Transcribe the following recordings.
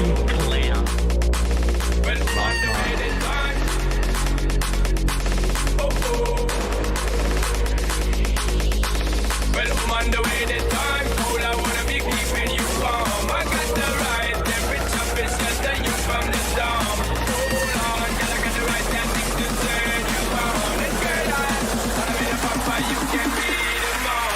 Clear. Well, I'm on the way this time. Cool, I wanna be keeping you warm. I got the right temperature, it's just that you from the storm. Hold on, girl, I got the right tactics to turn you on. And girl, I'm in a papa, you can be the mom.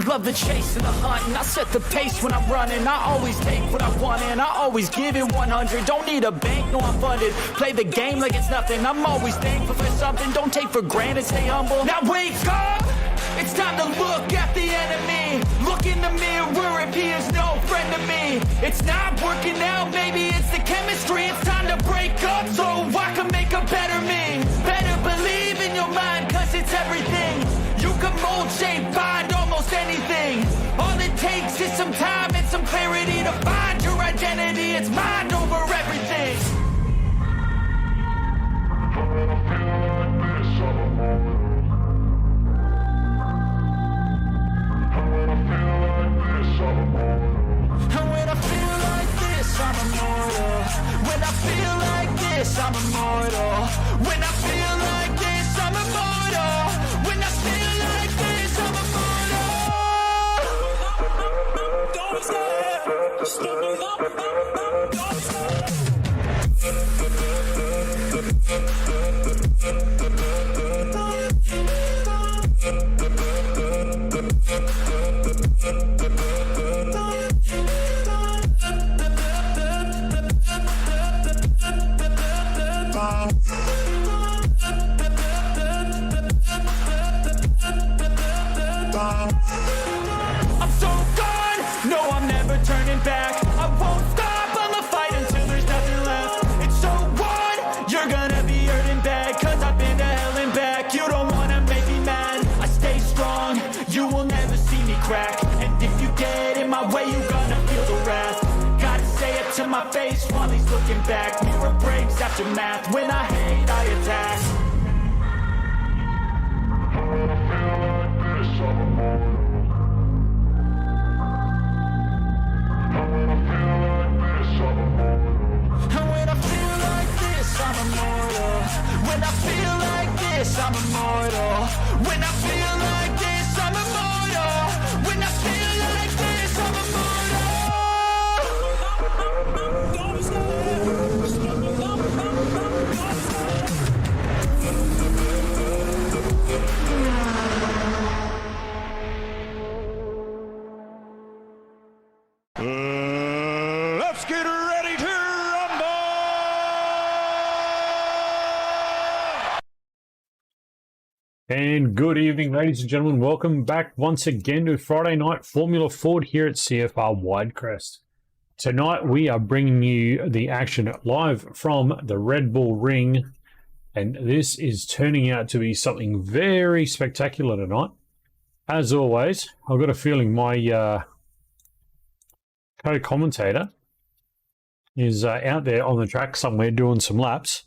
Love the chase and the hunt, and I set the pace when I'm running. I always take what I want and I always give it 100. Don't need a bank, no I'm funded. Play the game like it's nothing. I'm always thankful for something. Don't take for granted, stay humble. Now wake up! It's time to look at the enemy. Look in the mirror if he is no friend to me. It's not working out, maybe it's the chemistry. It's time to break up so I can make a better me. Better believe in your mind, cause it's everything. You can mold, shape, find almost anything. All it takes is some time and some clarity to find your identity. It's mind over everything. And when I feel like this, I'm immortal. When I feel like this, I'm immortal. When I feel like this, I'm immortal. When I feel like this, I'm immortal. Don't stop. I'm so gone, no I'm never turning back. I won't stop, I'ma fight until there's nothing left. It's so on, you're gonna be hurting bad. Cause I've been to hell and back. You don't wanna make me mad, I stay strong. You will never see me crack. And if you get in my way, you're gonna feel the wrath. Gotta say it to my face while he's looking back. Mirror breaks after math, when I hate I attack. And when I feel like this, I'm immortal. When I feel like this, I'm immortal. When I feel like this, I'm immortal. When I feel like this, I'm Let's get ready to rumble! And good evening, ladies and gentlemen. Welcome back once again to Friday Night Formula Ford here at CFR Widecrest. Tonight we are bringing you the action live from the Red Bull Ring, and this is turning out to be something very spectacular tonight. As always, I've got a feeling my co-commentator is out there on the track somewhere doing some laps.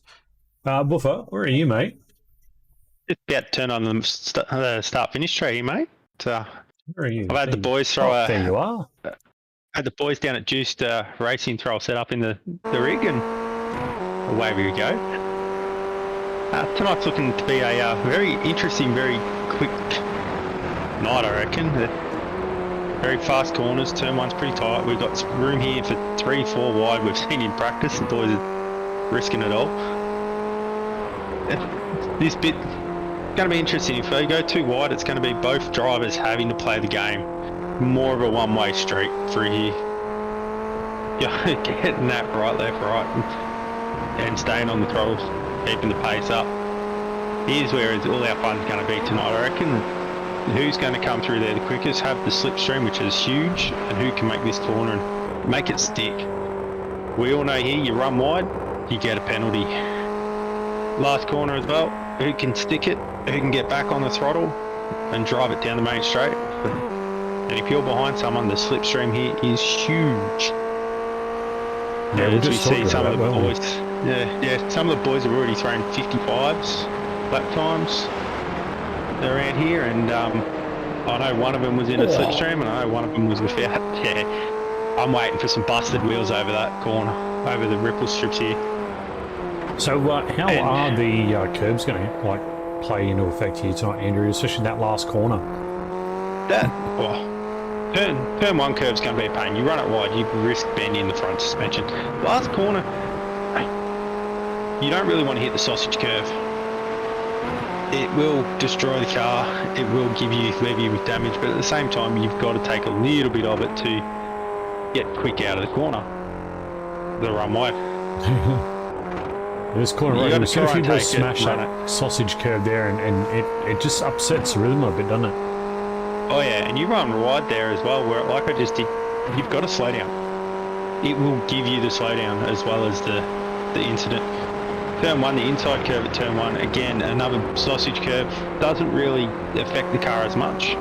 Buffer, where are you, mate? Just about to turn on the start-finish tree, mate. Where are you? I've had the boys throw there you are. had the boys down at Juiced Racing throw a set up in the rig, and away we go. Tonight's looking to be a very interesting, very quick night, I reckon. Very fast corners, turn one's pretty tight. We've got room here for 3-4 wide. We've seen in practice, the boys are risking it all. This bit going to be interesting. If they go too wide, it's going to be both drivers having to play the game. More of a one-way street through here. Yeah, getting that right, left, right. and staying on the throttle, keeping the pace up. Here's where all our fun's going to be tonight, I reckon. Who's going to come through there the quickest, have the slipstream, which is huge, and who can make this corner and make it stick. We all know here, you run wide, you get a penalty. Last corner as well, who can stick it, who can get back on the throttle and drive it down the main straight. And if you're behind someone, the slipstream here is huge. Yeah, As we'll we just talk see about some of that, the won't we? boys, yeah, some of the boys have already thrown 55s lap times around here, and I know one of them was in a slipstream, and I know one of them was without. Yeah, I'm waiting for some busted wheels over that corner, over the ripple strips here. So how are the curbs going to play into effect here tonight, Andrew, especially that last corner? Turn one curve's going to be a pain. You run it wide, you risk bending the front suspension. Last corner, you don't really want to hit the sausage curve. It will destroy the car. It will give you levy with damage, but at the same time, you've got to take a little bit of it to get quick out of the corner. The run wide. This corner You right gotta here, as soon as try you and go take it, smash run that sausage curve there, and it just upsets the rhythm a bit, doesn't it? Oh yeah, and you run wide there as well, where like I just did, you've got to slow down. It will give you the slowdown as well as the incident. Turn 1, the inside curve at turn 1, again, another sausage curve. Doesn't really affect the car as much,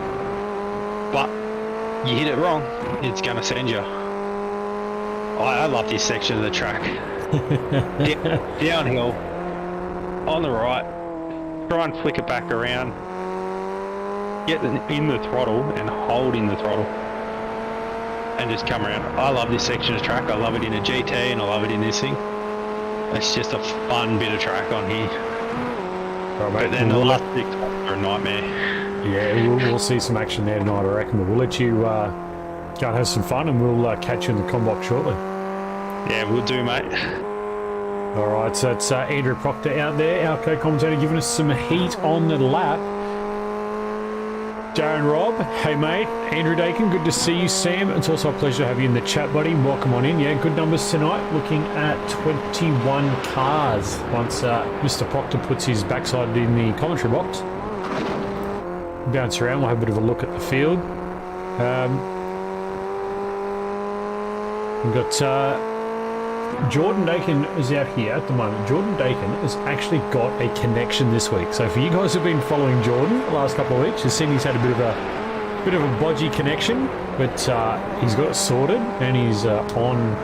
but you hit it wrong, it's going to send you. I love this section of the track. Downhill, on the right, try and flick it back around, get in the throttle and hold in the throttle and just come around. I love this section of track. I love it in a GT and I love it in this thing. It's just a fun bit of track on here. Right, mate, But then the last 6 are a nightmare. Yeah, we'll see some action there tonight, I reckon. But we'll let you go and have some fun, and we'll catch you in the combox shortly. Yeah, we'll do, mate. All right, so it's Andrew Proctor out there, our co-commentator, giving us some heat on the lap. Darren Robb, hey mate. Andrew Dakin, good to see you. Sam, it's also a pleasure to have you in the chat, buddy. Welcome on in. Yeah, good numbers tonight. Looking at 21 cars once Mr. Proctor puts his backside in the commentary box. Bounce around, we'll have a bit of a look at the field. We've got Jordan Dakin is out here at the moment. Jordan Dakin has actually got a connection this week. So for you guys who've been following Jordan the last couple of weeks, you've seen he's had a bit of a bodgy connection, but he's got it sorted and he's on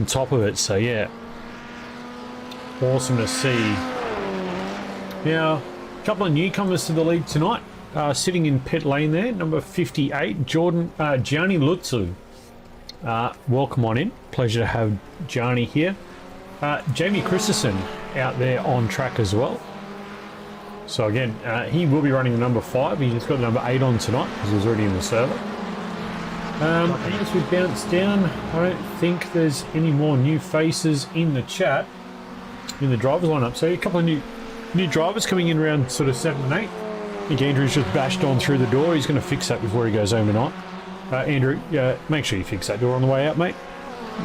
top of it. So yeah, awesome to see. Now, a couple of newcomers to the league tonight, sitting in pit lane there, number 58, Gianni Lutzu. Welcome on in. Pleasure to have Gianni here. Jamie Christensen out there on track as well. So again, he will be running the number 5. He's just got the number 8 on tonight because he was already in the server. As we bounce down, I don't think there's any more new faces in the chat, in the drivers lineup. So a couple of new drivers coming in around sort of 7 and 8. I think Andrew's just bashed on through the door. He's going to fix that before he goes home tonight. Andrew, make sure you fix that door on the way out, mate.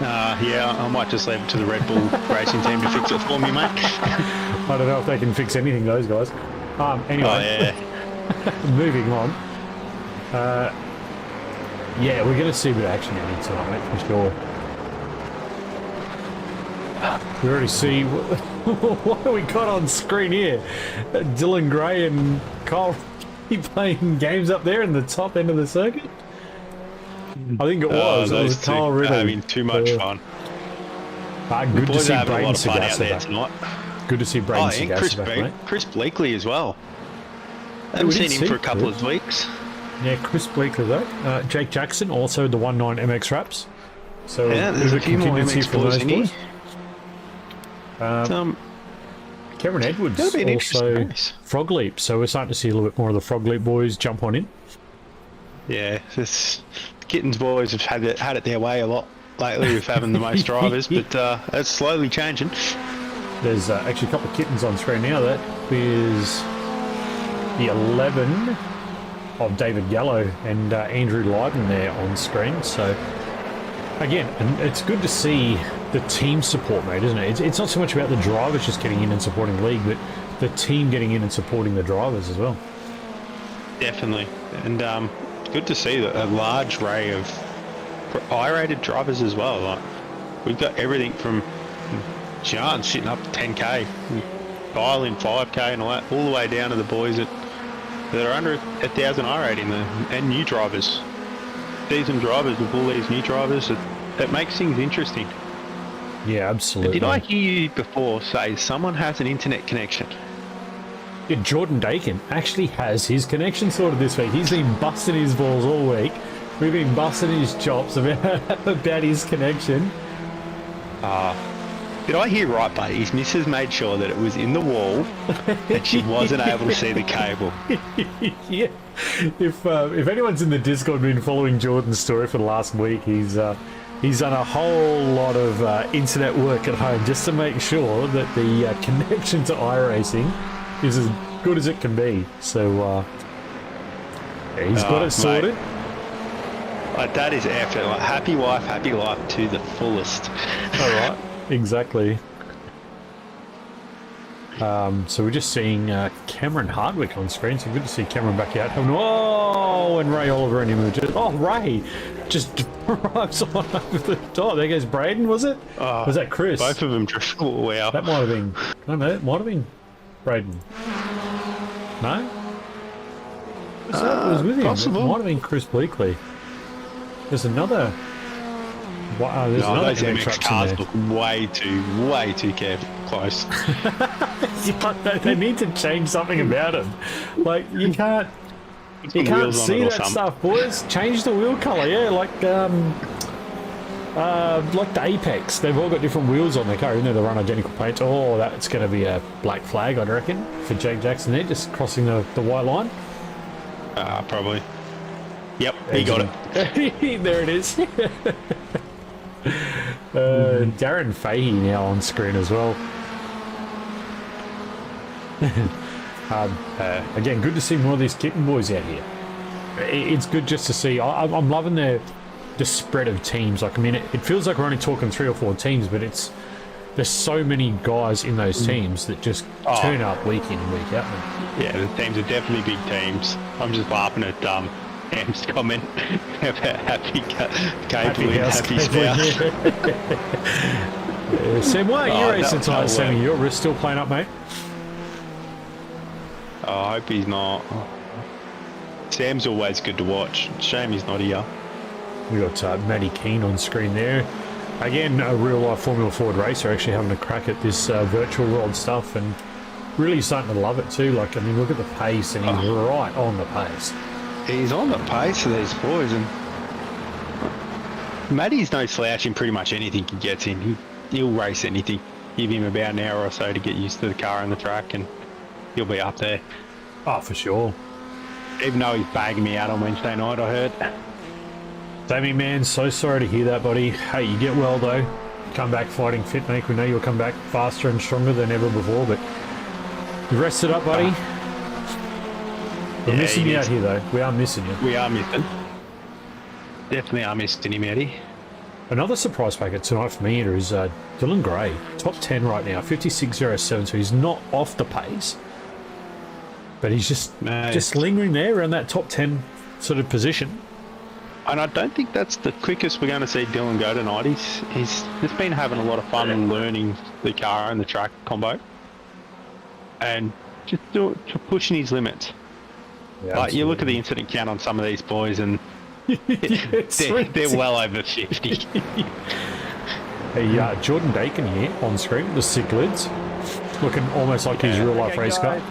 Yeah, I might just leave it to the Red Bull racing team to fix it for me, mate. I don't know if they can fix anything, those guys. Anyway, Oh, yeah. moving on. Yeah, we're going to see a bit of action in here tonight, mate, for sure. We already see what we got on screen here. Dylan Gray and Kyle playing games up there in the top end of the circuit. I think it was. It was Carl Ridley. Having too much fun. Good to see having a Braden lot of fun out there Sagasa back. tonight. Good to see Braden and Sagasa back, mate. Chris Bleakley as well. I we haven't did seen him see for a couple Chris. of weeks. Yeah, Chris Bleakley though. Jake Jackson, also the 1.9 MX Raps. So Yeah, there's a few more contingency MX from those boys in here. boys. Cameron Edwards, That'll be an interesting also race. Frog Leap. So we're starting to see a little bit more of the Frog Leap boys jump on in. Yeah, Kittens boys have had it their way a lot lately with having the most drivers, but it's slowly changing. There's actually a couple of kittens on screen now. That is the 11 of David Gallo and Andrew Lyden there on screen. So again, and it's good to see the team support, mate, isn't it? It's not so much about the drivers just getting in and supporting the league, but the team getting in and supporting the drivers as well. Definitely. And good to see a large array of I-rated drivers as well. Like, we've got everything from John shitting up to 10k, Kyle in 5k and all the way down to the boys that are under 1,000 I-rating and new drivers. Seasoned drivers with all these new drivers, that makes things interesting. Yeah, absolutely. Did I hear you before say someone has an internet connection? Yeah, Jordan Dakin actually has his connection sorted this week. He's been busting his balls all week. We've been busting his chops about his connection. Did I hear right, buddy? His missus made sure that it was in the wall and she wasn't able to see the cable. Yeah. If anyone's in the Discord been following Jordan's story for the last week, he's done a whole lot of internet work at home just to make sure that the connection to iRacing is as good as it can be. So yeah, he's got it sorted. Like, that is effort. Like, happy wife, happy life to the fullest. All right, exactly. So we're just seeing Cameron Hardwick on screen. So good to see Cameron back out. Oh, and Ray Oliver and emerges. Oh, Ray just drives on over the top. There goes Braden, was it? Was that Chris? Both of them just, wow. That might have been, no, it might have been Braden. No? It was with him. Possible. It might have been Chris Bleakley. There's another. Wow, there's No, another those MX cars look way too close. They need to change something about them. Like, you can't see that stuff, boys. Change the wheel color, yeah. Like the Apex, they've all got different wheels on their car, even though they run identical paints. Oh, that's going to be a black flag, I reckon, for Jake Jackson there, just crossing the white line. Probably. Yep, he got it. There it is. Darren Fahey now on screen as well. Again, good to see more of these kitten boys out here. It's good just to see. I'm loving the spread of teams. Like, I mean, it feels like we're only talking 3 or 4 teams, but there's so many guys in those teams that just turn up week in and week out. Yeah, the teams are definitely big teams. I'm just laughing at Ham's comment about happy cable and happy spouse. Sam, why are you racing tonight, Sammy? Your wrist still playing up, mate? I hope he's not. Sam's always good to watch. Shame he's not here. We got Matty Keane on screen there. Again, a real-life Formula Ford racer actually having a crack at this virtual world stuff and really starting to love it too. Like, I mean, look at the pace, and he's right on the pace. He's on the pace of these boys, and Matty's no slouch in pretty much anything he gets in. He'll race anything. Give him about an hour or so to get used to the car and the track, and he'll be up there. Oh, for sure. Even though he's bagging me out on Wednesday night, I heard. Sammy, man, so sorry to hear that, buddy. Hey, you get well, though. Come back fighting fit, mate. We know you'll come back faster and stronger than ever before, but you rested up, buddy. We're missing you out here, though. We are missing you. We are missing. Definitely are missing him, Eddie. Another surprise packet tonight for me is Dylan Gray. Top 10 right now, 56.07, so he's not off the pace. But he's just lingering there around that top 10 sort of position. And I don't think that's the quickest we're going to see Dylan go tonight. He's just been having a lot of fun learning the car and the track combo. And just pushing his limits. Yeah, like, you look at the incident count on some of these boys, and they're well over 50. Hey, Jordan Dakin here on screen, the sick lids, looking almost like his real life race car.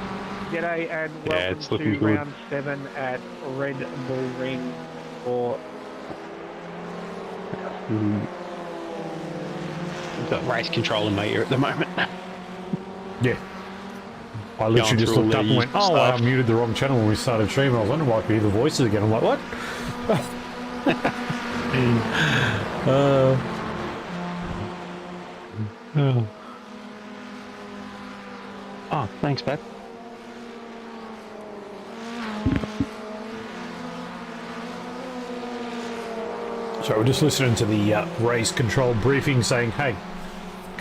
G'day and welcome it's to looking good. round 7 at Red Bull Ring for. We've got race control in my ear at the moment. Yeah. I literally just looked up and went, oh, I muted the wrong channel when we started streaming. I was wondering why I could hear the voices again. I'm like, what? Oh, thanks, Pat. So we're just listening to the race control briefing saying, hey,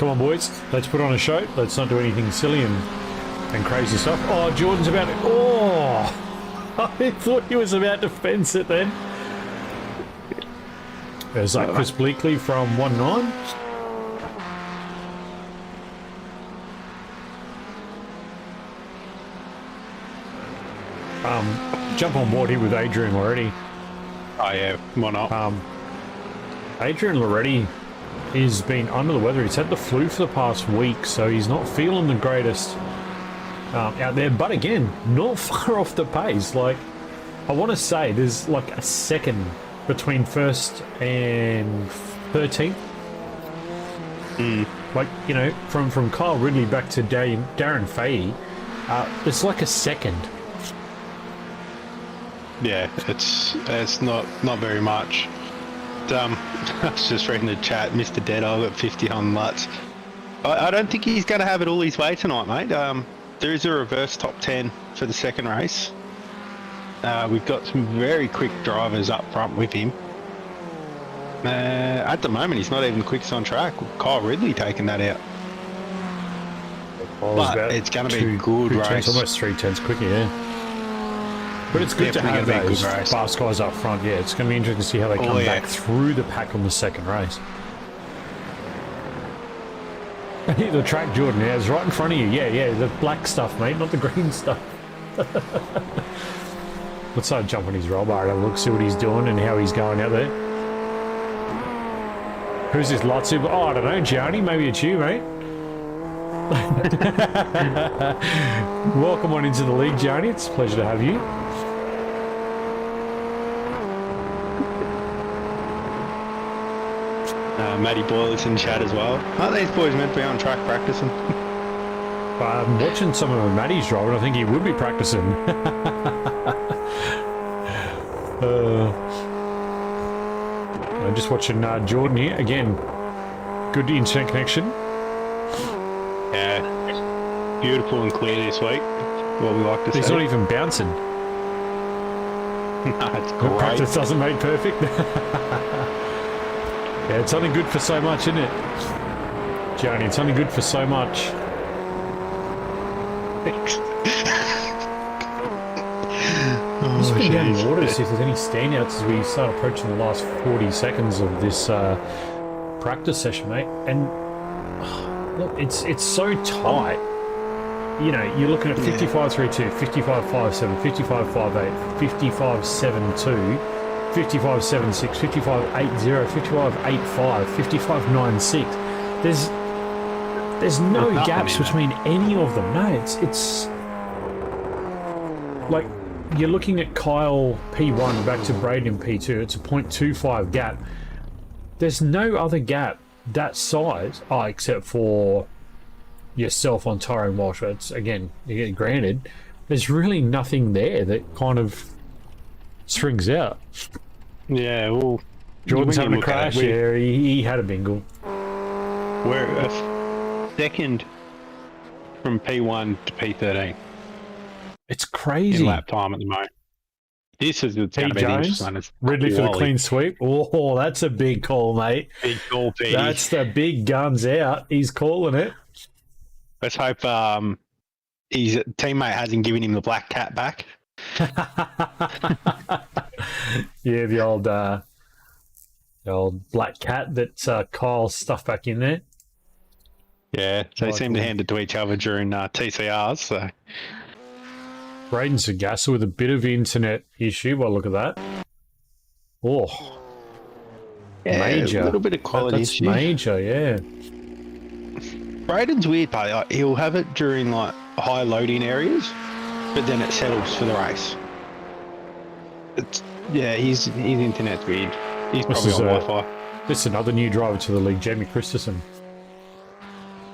Come on, boys. Let's put on a show. Let's not do anything silly and crazy stuff. Oh, Jordan's about to... Oh! I thought he was about to fence it then. There's like Chris Bleakley from 1-9. Jump on board here with Adrian already. Oh yeah, why not? Adrian Loretti has been under the weather. He's had the flu for the past week, so he's not feeling the greatest out there. But again, not far off the pace. Like, I want to say there's like a second between first and 13th. Like, you know, from Kyle Ridley back to Darren Fahey, it's like a second. Yeah, it's not very much. I was just reading the chat, Mr. Dead, I've got 50 on Lutz. I don't think he's going to have it all his way tonight, mate. There is a reverse top 10 for the second race. We've got some very quick drivers up front with him. At the moment, he's not even the quickest on track. Kyle Ridley taking that out. But it's going to be a good race. Almost 3/10 quicker, yeah. But it's good to have those fast guys up front. Yeah, it's going to be interesting to see how they come back through the pack on the second race. The track, Jordan, yeah, is right in front of you. Yeah, the black stuff, mate, not the green stuff. Let's jump on his roll bar and have a look, see what he's doing and how he's going out there. Who's this Lotsu? Oh, I don't know, Gianni. Maybe it's you, mate. Welcome on into the league, Gianni. It's a pleasure to have you. Matty Boyle's in chat as well. Aren't these boys meant to be on track practicing? I'm watching some of Matty's driving. I think he would be practicing. I'm just watching Jordan here. Again, good internet connection. Yeah. Beautiful and clear this week. What we like to see. He's not even bouncing. No, it's great. Practice doesn't make perfect. Yeah, it's only good for so much, isn't it? Johnny, it's only good for so much. Thanks. Just been down the water to see if there's any standouts as we start approaching the last 40 seconds of this practice session, mate. And look, it's so tight. You know, you're looking at 55.32, 55.57, 55.58, 55.72. 55.76, 55.80, 55.85, 55.96. There's no gaps between any of them. No, it's like you're looking at Kyle P1 back to Braden P2. It's a 0.25 gap. There's no other gap that size, except for yourself on Tyrone Walsh. It's, again, you get granted. There's really nothing there that kind of strings out. Yeah, well, Jordan's having a crash. Yeah, he had a bingle. We're a second from P1 to P13. It's crazy. In lap time at the moment. This is going to be the interesting one. Ridley for the clean sweep. Oh, that's a big call, mate. Big call, P. That's the big guns out. He's calling it. Let's hope his teammate hasn't given him the black cat back. Yeah, the old black cat that Kyle stuffed back in there. Yeah, they seem to hand it to each other during TCRs. So Braden Sagassa with a bit of internet issue. Well, look at that. Oh, yeah, major. A little bit of quality That's issue. major, yeah. Braden's weird, but he'll have it during like high loading areas, but then it settles for the race. His internet's weird. He's probably on Wi-Fi. This is another new driver to the league, Jamie Christensen.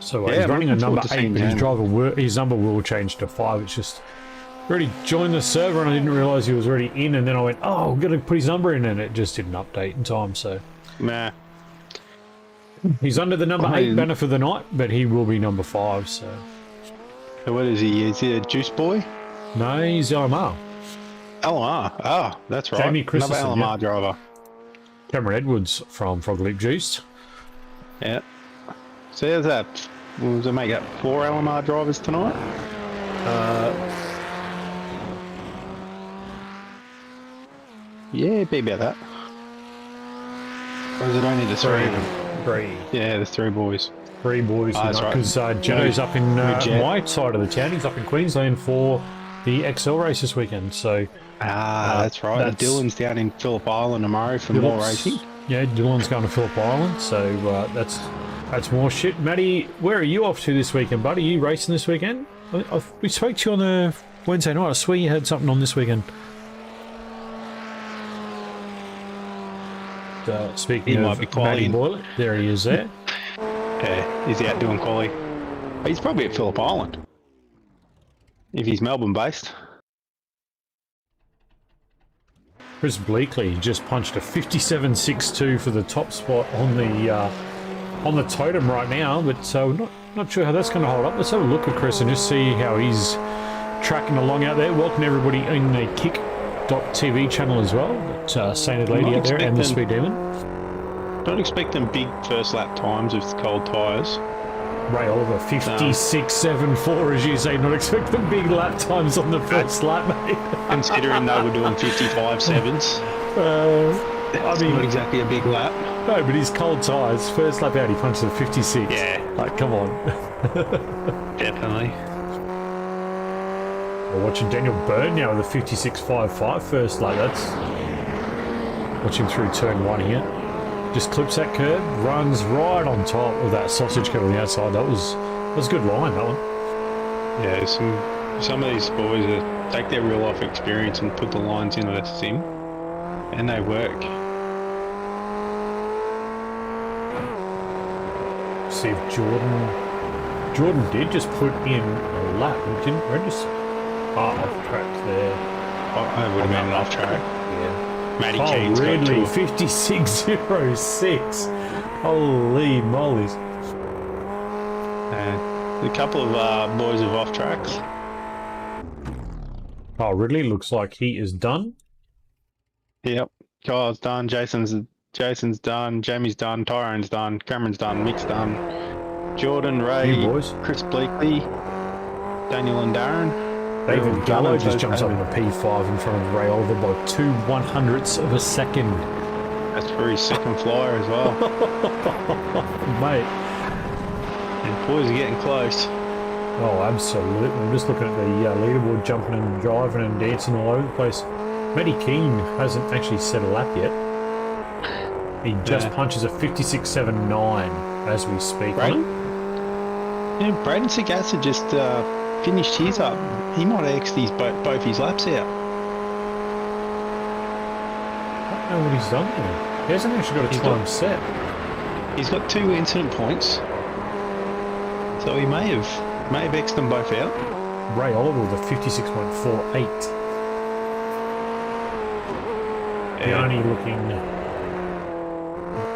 So yeah, he's running a number 8, but him. his number will change to 5. It's just already joined the server and I didn't realise he was already in, and then I went, oh, I'm going to put his number in, and it just didn't update in time. So nah. He's under the number 8 banner for the night, but he will be number 5. So what is he? Is he a juice boy? No, he's LMR. LMR. Oh, that's right. Jamie Christensen, another LMR driver. Cameron Edwards from Frog Leap Juiced. Yeah. So how's that? Does it make that 4 LMR drivers tonight? Yeah, it'd be about that. Or is it only the 3 of them? Three. Yeah, the 3 boys. Three boys. That's right. Because Jetto's up in Jet. my side of the town. He's up in Queensland for the XL race this weekend. So That's right. that's- Dylan's down in Phillip Island tomorrow for more racing. Yeah, Dylan's going to Phillip Island. So that's more shit. Matty, where are you off to this weekend, buddy? Are you racing this weekend? We spoke to you on the Wednesday night. I swear you had something on this weekend. Speaking He of might be Matty qualifying. Boyle, there he is there. Yeah, he's out doing quali. He's probably at Phillip Island. If he's Melbourne based. Chris Bleakley just punched a 57.62 for the top spot on the totem right now, but not sure how that's going to hold up. Let's have a look at Chris and just see how he's tracking along out there. Welcome everybody in the Kick.tv channel as well. Sainted Lady out there and the Speed Demon. Don't expect them big first lap times with cold tyres. Ray Oliver 56.74 as you say. Not expect the big lap times on the first lap, mate. Considering they were doing 55.7s. I mean, Not exactly a big lap. no, but his cold tyres. First lap out, he punched a 56. Yeah. Like, come on. Definitely. We're watching Daniel Byrne now with a 56.55 first lap. That's watch him through turn 1 here. Just clips that curb, runs right on top of that sausage cut on the outside. That was a good line, that one. Yeah, some of these boys that take their real life experience and put the lines into the sim, and they work. See if Jordan did just put in a lap. He didn't register. Off track there. I would have been an off track. Yeah. Matty Oh, Keen's got Ridley, two. 56.06. Holy mollies. A couple of boys of off tracks. Oh, Ridley looks like he is done. Yep. Kyle's done. Jason's done. Jamie's done. Tyrone's done. Cameron's done. Mick's done. Jordan, Ray, You boys. Chris Bleakley, Daniel and Darren. David Gallo just jumps up in a P5 in front of Ray Oliver by 2/100ths of a second. That's for his second flyer as well. Mate. And boys are getting close. Oh, absolutely. I'm just looking at the leaderboard jumping and driving and dancing all over the place. Matty Keane hasn't actually set a lap yet. He just punches a 56.79 as we speak. Braden? Yeah, Braden Sagassa just finished his up. He might have X'd both his laps out. I don't know what he's done there. He hasn't actually got a time set. He's got 2 incident points. So he may have X'd them both out. Ray Oliver with a 56.48. The only looking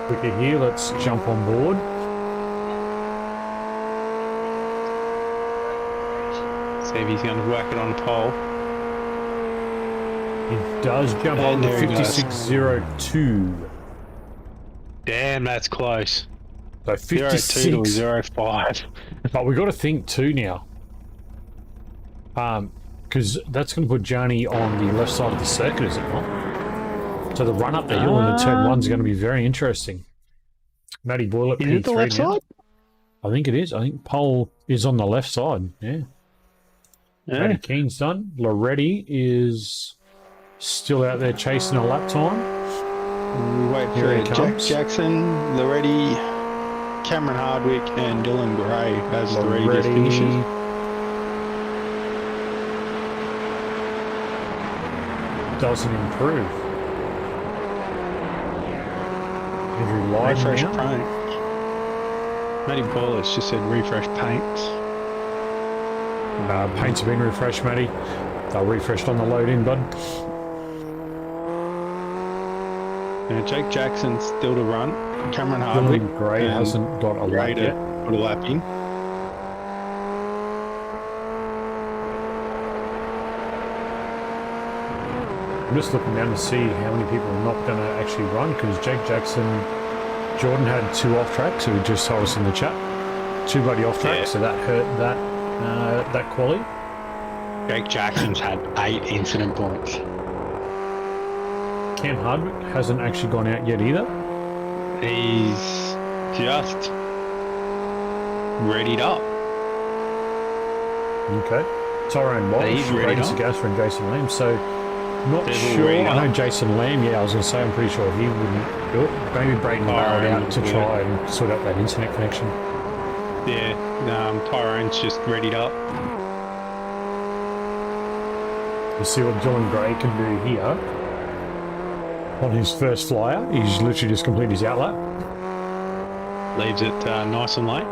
quicker here. Let's jump on board. See if he's going to whack it on the pole. He does jump on And the there he goes. 56.02. Damn, that's close. So 0.2 to 56. 0.5. But we've got to think too now. Because that's going to put Johnny on the left side of the circuit, is it not? So the run up the hill in the turn 1 is going to be very interesting. Matty Boyle at Is P3 it the left now. side? I think it is. I think pole is on the left side. Yeah. Matty Keen's done. Loretti is still out there chasing a lap time. We wait Here he for Jack comes. Jackson, Loretti, Cameron Hardwick, and Dylan Gray as Loretti just finishes. Doesn't improve. Andrew Lyden Refresh now. paint. Matty Boyles just said refresh paints. Paints have been refreshed, Matty. They're refreshed on the load in, bud. Now Jake Jackson's still to run. Cameron Hardwick. Dylan Gray and hasn't got a Gray lap to yet. put a lap in. I'm just looking down to see how many people are not going to actually run because Jake Jackson, Jordan had 2 off tracks who just told us in the chat. too bloody off track, Yeah. so that hurt that quality. Jake Jackson's had 8 incident points. Cam Hardwick hasn't actually gone out yet either. He's just readied up. Okay. Tyrone Walsh, He's ready Braden now. Sagasser and Jason Lamb. So, not They've sure. already I know done. Jason Lamb, I was going to say, I'm pretty sure he wouldn't do it. Maybe Braden barreled out to try and sort out that internet connection. Yeah, Tyrone's just readied up. You see what Dylan Gray can do here. On his first flyer, he's literally just completed his outlap. Leaves it nice and late.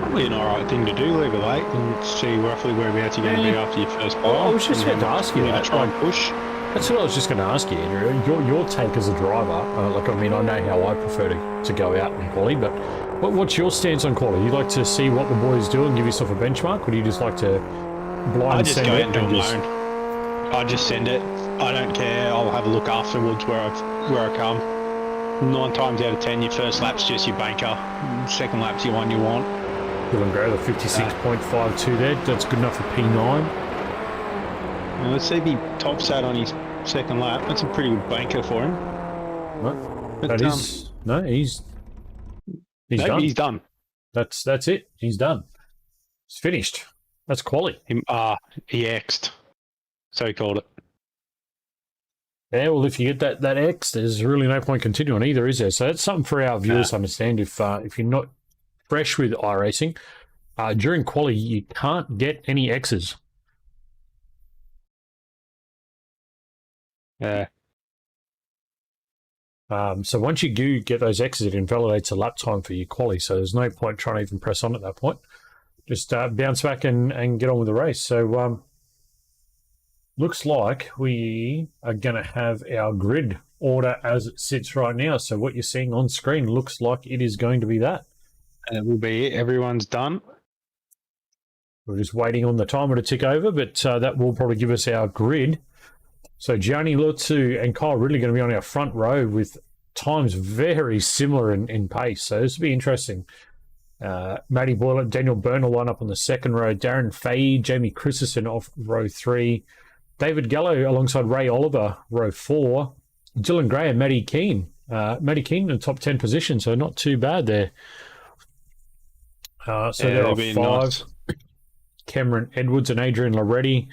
Probably an alright thing to do, leave it late and see roughly whereabouts you're going to be after your first ball. I was just about to ask you that. Try and push. That's what I was just going to ask you, Andrew. Your take as a driver. I know how I prefer to go out in quali, but what's your stance on quali? You like to see what the boys do and give yourself a benchmark, or do you just like to blind I just send go it out and do and it just... my own. I just send it. I don't care. I'll have a look afterwards where I come. 9 times out of 10, your first lap's just your banker. Second lap's your one you want. Dylan Gray, the 56.52 there. That's good enough for P9. Now, let's see if he tops that on his second lap. That's a pretty good banker for him. No, But, that is... No, he's maybe done. he's done. That's it. He's done. It's finished. That's quali. He X'd. So he called it. Yeah, well, if you get that X, there's really no point continuing either, is there? So that's something for our viewers to understand. If you're not fresh with iRacing, during quali, you can't get any X's. Yeah. So once you do get those X's, it invalidates a lap time for your quali. So there's no point trying to even press on at that point. Just bounce back and get on with the race. So looks like we are going to have our grid order as it sits right now. So what you're seeing on screen looks like it is going to be that. And it will be it. Everyone's done. We're just waiting on the timer to tick over, but that will probably give us our grid. So Gianni Lutsu and Kyle Ridley going to be on our front row with times very similar in pace. So this will be interesting. Matty Boyle, Daniel Byrne will line up on the second row. Darren Fahey, Jamie Christensen off row 3. David Gallo alongside Ray Oliver, row 4. Dylan Gray and Matty Keane. Matty Keane in the top 10 position, so not too bad there. So there are 5. Nice. Cameron Edwards and Adrian Loretti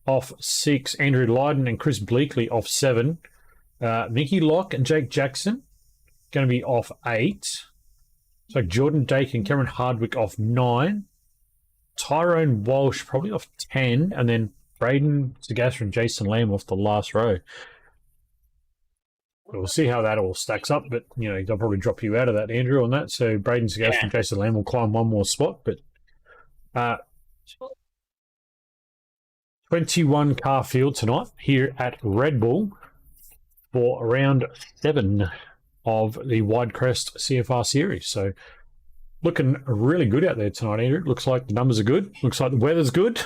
off 6. Andrew Lydon and Chris Bleakley off 7. Mickey Locke and Jake Jackson going to be off 8. So Jordan Dake and Cameron Hardwick off 9. Tyrone Walsh probably off 10. And then Braden Sagasser and Jason Lamb off the last row. We'll see how that all stacks up, but they'll probably drop you out of that, Andrew, on that. So Braden Sagasser and Jason Lamb will climb one more spot, but 21 car field tonight here at Red Bull for round 7 of the Widecrest CFR series. So looking really good out there tonight, Andrew. Looks like the numbers are good. Looks like the weather's good.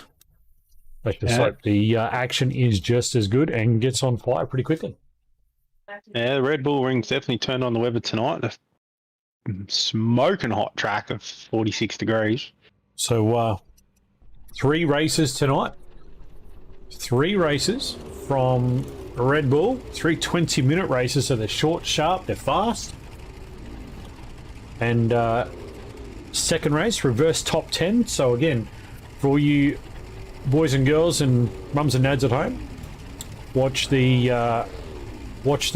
Let's just hope the action is just as good and gets on fire pretty quickly. Yeah, the Red Bull Ring's definitely turned on the weather tonight. A smoking hot track of 46 degrees. So 3 races tonight. 3 races from Red Bull. 3 20-minute races, so they're short, sharp, they're fast. And second race, reverse top 10. So again, for all you boys and girls and mums and dads at home, watch the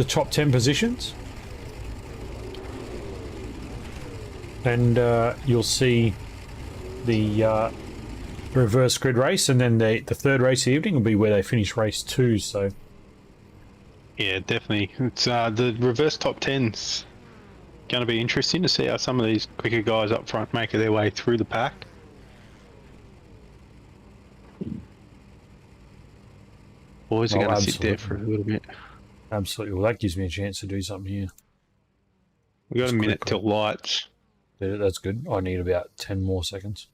top 10 positions, and you'll see the reverse grid race, and then the third race of the evening will be where they finish race 2. So yeah, definitely. It's the reverse top 10's going to be interesting to see how some of these quicker guys up front make their way through the pack. Boys are going to sit there for a little bit. absolutely, well, that gives me a chance to do something here. We've got Just a minute quickly. till lights. That's good. I need about 10 more seconds.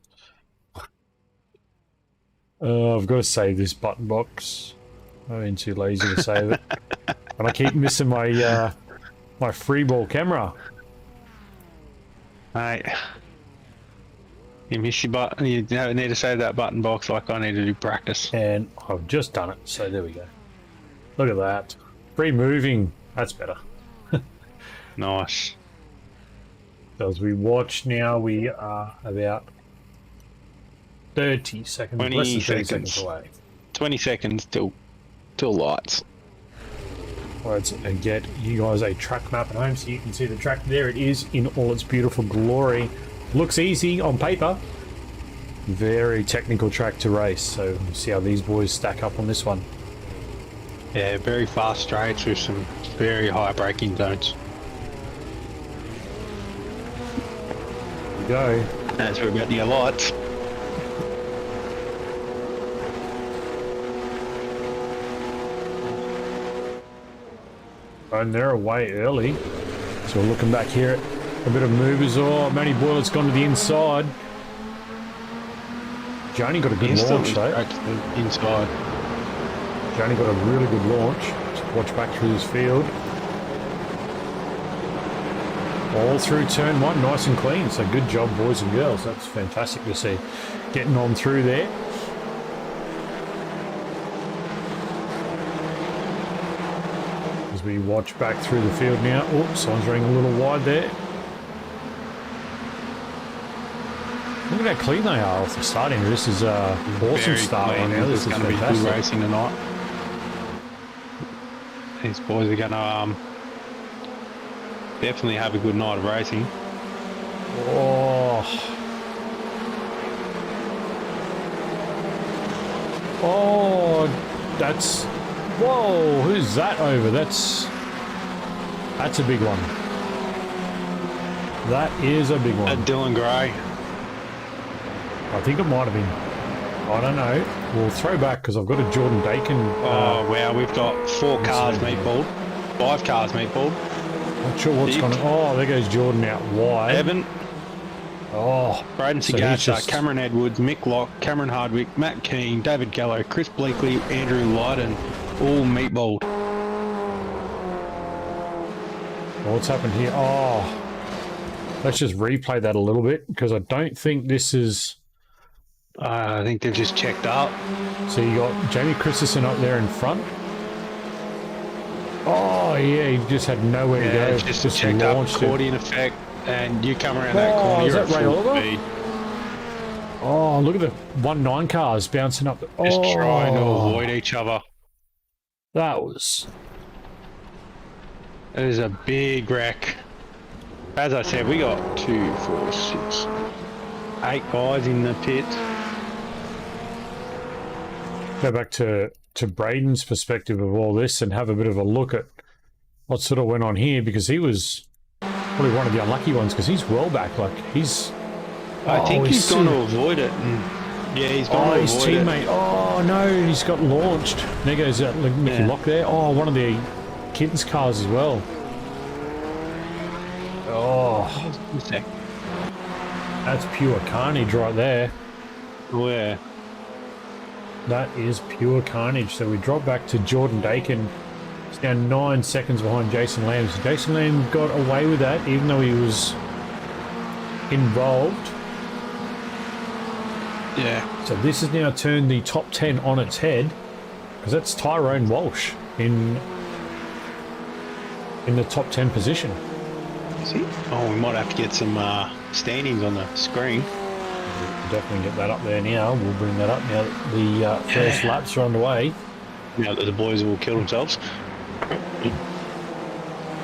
I've got to save this button box. I've been too lazy to save it. And I keep missing my my free ball camera. Mate, you miss your button. You need to save that button box like I need to do practice. And I've just done it, so there we go. Look at that. Free moving. That's better. Nice. So as we watch now, we are about 30 seconds, 20 less than 30 seconds. seconds away. 20 seconds till lights. Let's get you guys a track map at home so you can see the track. There it is in all its beautiful glory. Looks easy on paper. Very technical track to race, so we'll see how these boys stack up on this one. Yeah, very fast straights with some very high braking zones. Here we go. That's where we got the lights. And they're away early. So we're looking back here at a bit of movers. Oh, Matty Boyle's gone to the inside. Johnny got a good launch though. Inside. Johnny got a really good launch. Just watch back through this field. All through turn one, nice and clean. So good job, boys and girls. That's fantastic to see. Getting on through there. As we watch back through the field now. Oops, someone's running a little wide there. Look at how clean they are off the starting. This is awesome start right now. This is going to be fantastic. good racing tonight. These boys are going to definitely have a good night of racing. Oh. Oh, that's... Whoa, who's that over? That's a big one. That is a big one. Dylan Gray. I think it might have been. I don't know. We'll throw back because I've got a Jordan Dakin. Oh, wow, we've got 4 cars meatballed. 5 cars meatballed. Not sure what's going on. Oh, there goes Jordan out wide. Evan, Oh, Braden so he's Sagasta, just- Cameron Edwards, Mick Locke, Cameron Hardwick, Matt Keane, David Gallo, Chris Bleakley, Andrew Lydon, all meatballed. What's happened here? Oh, let's just replay that a little bit because I don't think this is... I think they've just checked up. So you got Jamie Christensen up there in front. Oh, yeah, he just had nowhere to go. Just checked up, launched it. accordion effect, and you come around that Oh, corner, is you're that at Ray full Oliver? speed. Oh, look at the 1-9 cars bouncing up. Just Oh, trying to avoid each other. that was... It is a big wreck. As I said, we got 2, 4, 6, 8 guys in the pit. Go back to Braden's perspective of all this and have a bit of a look at what sort of went on here, because he was probably one of the unlucky ones because he's well back. Like he's... I think he's going going to avoid it. And, yeah, he's going to his avoid it. teammate. Oh, no, he's got launched. There goes that Mickey Yeah. Lock there. Oh, one of the kids' cars as well. Oh, that's pure carnage right there. Where? That is pure carnage. So we drop back to Jordan Dakin. He's now 9 seconds behind Jason Lamb. So Jason Lamb got away with that, even though he was involved. Yeah. So this has now turned the top 10 on its head, because that's Tyrone Walsh in the top 10 position. Is he? Oh, we might have to get some standings on the screen. We'll definitely get that up there now. We'll bring that up now that the first laps are underway. Now that the boys will kill themselves.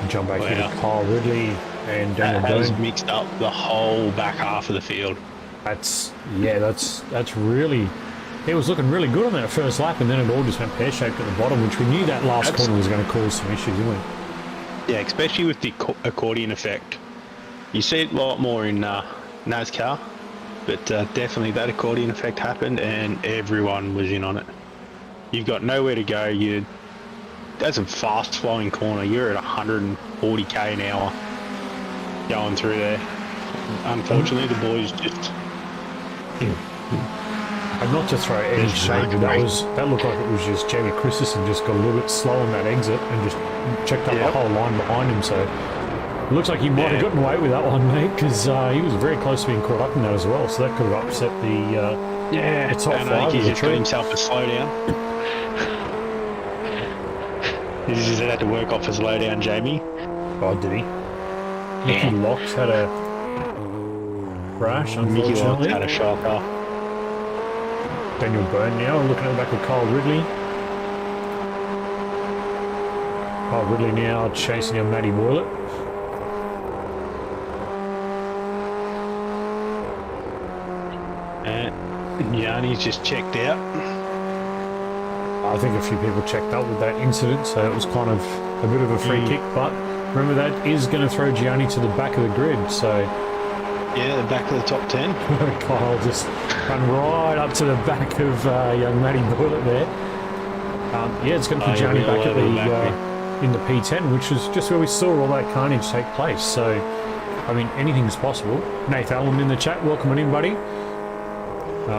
Jump back here Wow. to Kyle Ridley and That Daniel has Boone. mixed up the whole back half of the field. That's really... It was looking really good on that first lap, and then it all just went pear-shaped at the bottom, which we knew that last corner was going to cause some issues, didn't we? Yeah, especially with the accordion effect. You see it a lot more in NASCAR, but definitely that accordion effect happened and everyone was in on it. You've got nowhere to go. That's a fast flowing corner. You're at 140k an hour going through there. Unfortunately, the boys just And not to throw any Just shade, but that looked like it was just Jamie Christensen just got a little bit slow on that exit and just checked up the whole line behind him. So it looks like he might have gotten away with that one, mate, because he was very close to being caught up in that as well. So that could have upset the top and I five. think Of he the just got tree. himself a slowdown. He just had to work off a slowdown, Jamie. Oh, did he? Mickey Locks had a crash, Mickey Locks unfortunately. had a shocker. Daniel Byrne now looking at the back of Kyle Ridley. Kyle Ridley now chasing down Matty Boylett. And Yanni's just checked out. I think a few people checked up with that incident, so it was kind of a bit of a free kick. But remember, that is going to throw Gianni to the back of the grid. So Yeah, the back of the top 10. Kyle just run right up to the back of young Matty Boylett there. Yeah, it's going to put Gianni yeah, back at over the the back, in the P10, which is just where we saw all that carnage take place. So, I mean, anything's possible. Nath Allen in the chat, welcome on in, buddy.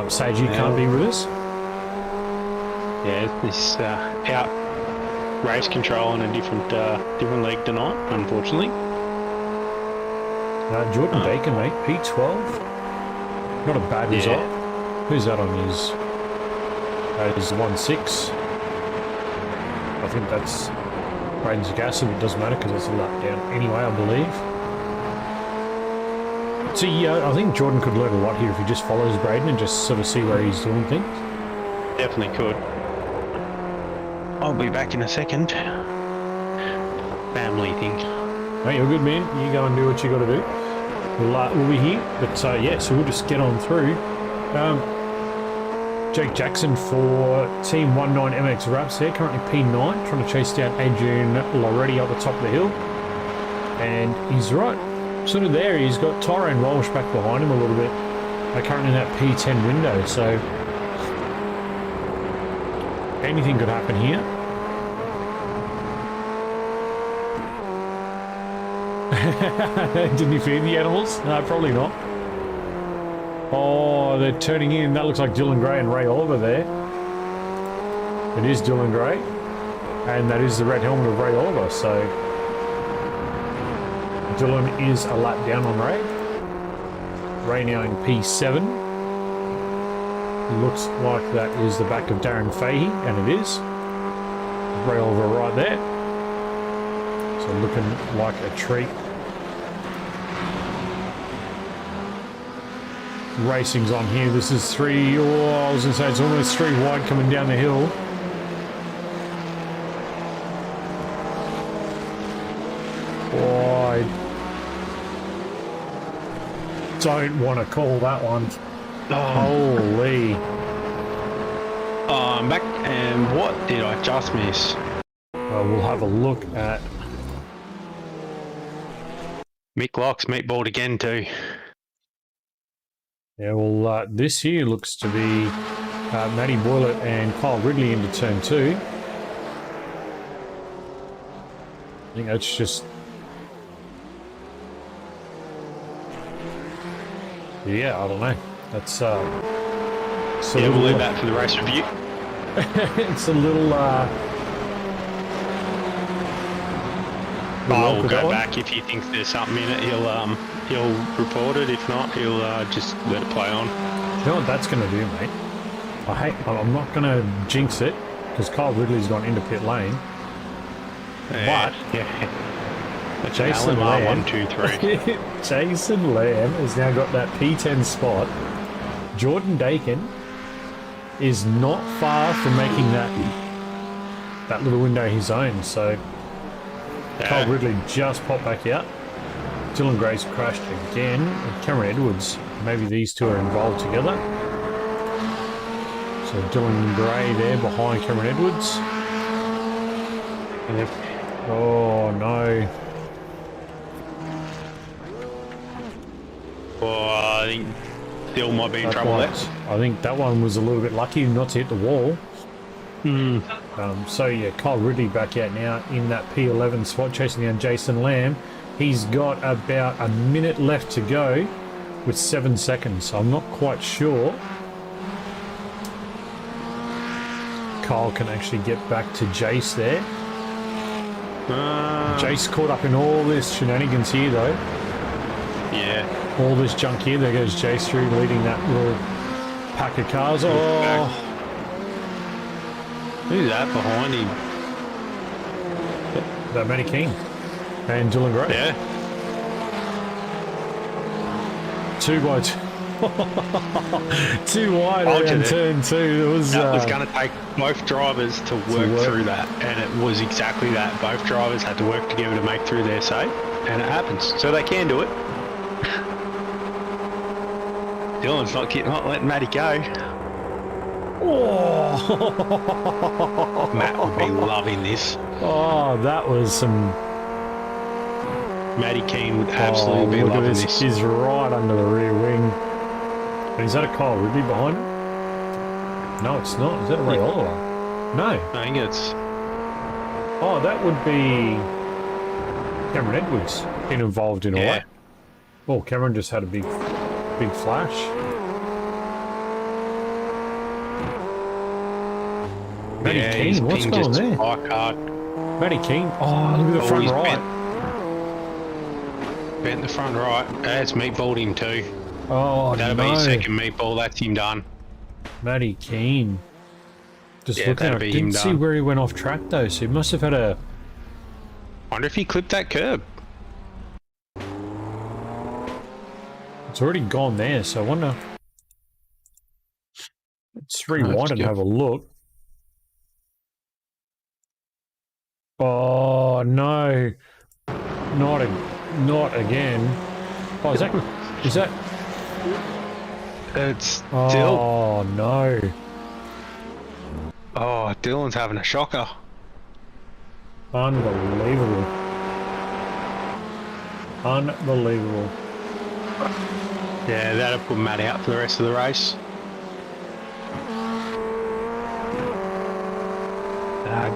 Seiji can't be with us. Yeah, this out race control in a different league tonight, unfortunately. Jordan Bacon, mate, P12. Not a bad result. Who's that on his? That is 1-6. I think that's Braden Zagassian. It doesn't matter because it's a lap down anyway, I believe. So yeah, I think Jordan could learn a lot here if he just follows Braden and just sort of see where he's doing things. Definitely could. I'll be back in a second. Family thing. Mate, you're good, man. You go and do what you got to do. We'll be here. But yeah, so we'll just get on through. Jake Jackson for Team 19MX Raps there, currently P9, trying to chase down Adrian Loretti up the top of the hill. And he's right. Sort of there, he's got Tyrone Walsh back behind him a little bit. They're currently in that P10 window, so anything could happen here. Didn't he feed the animals? No, probably not. Oh, they're turning in. That looks like Dylan Gray and Ray Oliver there. It is Dylan Gray. And that is the red helmet of Ray Oliver, so Dylan is a lap down on Ray. Ray now in P7. Looks like that is the back of Darren Fahey, and it is. Ray Oliver right there. So looking like a treat. Racing's on here. This is three. Oh, I was going to say it's almost 3 wide coming down the hill. Wide. Don't want to call that one. Holy. I'm back, and what did I just miss? We'll have a look at. Mick Locks meatballed again too. Yeah, well, this here looks to be Matty Boylett and Kyle Ridley into turn 2. I think that's just. Yeah, I don't know. That's Yeah, we'll leave that for the race review. it's a little. We'll go back if he thinks there's something in it. He'll report it. If not, he'll just let it play on. You know what that's going to do, mate? I'm not going to jinx it because Kyle Ridley's gone into pit lane. But Jason Lamb, 1, 2, 3. Jason Lamb has now got that P10 spot. Jordan Dakin is not far from making that little window his own. So Kyle Ridley just popped back out. Dylan Gray's crashed again. And Cameron Edwards, maybe these two are involved together. So Dylan Gray there behind Cameron Edwards. Yep. Oh no. Oh, I think Dill might be in trouble there. I think that one was a little bit lucky not to hit the wall. So yeah, Kyle Ridley back out now in that P11 spot, chasing down Jason Lamb. He's got about a minute left to go with 7 seconds. So I'm not quite sure Kyle can actually get back to Jace there. Jace caught up in all this shenanigans here, though. Yeah. All this junk here. There goes Jace through, leading that little pack of cars. Oh, Who's that behind him? that Matty King and Dylan Gray. Yeah. 2 by 2. 2 wide around turn 2. It was, that was going to take both drivers to work through that, and it was exactly that. Both drivers had to work together to make through their safe, and it happens. So they can do it. Dylan's not letting Matty go. Oh. Matt would be loving this. Oh, that was some. Matty Keane would absolutely be loving this. He's right under the rear wing. And is that a Kyle Ridley behind him? No, it's not. Is that a Ray Oliver? No. I think it's... Oh, that would be Cameron Edwards been involved in all that. Oh, Cameron just had a big flash. Matty Keane, what's going on there? Matty Keane. Oh, look at the front right. Bent the front right. That's meatballed him too. Oh, that'll be his second meatball. That's him done. Matty Keane. Just looking at it. Be Didn't see where he went off track though, so he must have had a... Wonder if he clipped that curb. It's already gone there, so I wonder... Let's rewind and have a look. Oh, no. Not again. Oh, is that... It's Dylan. Oh, no. Oh, Dylan's having a shocker. Unbelievable. Unbelievable. Yeah, that'll put Matt out for the rest of the race.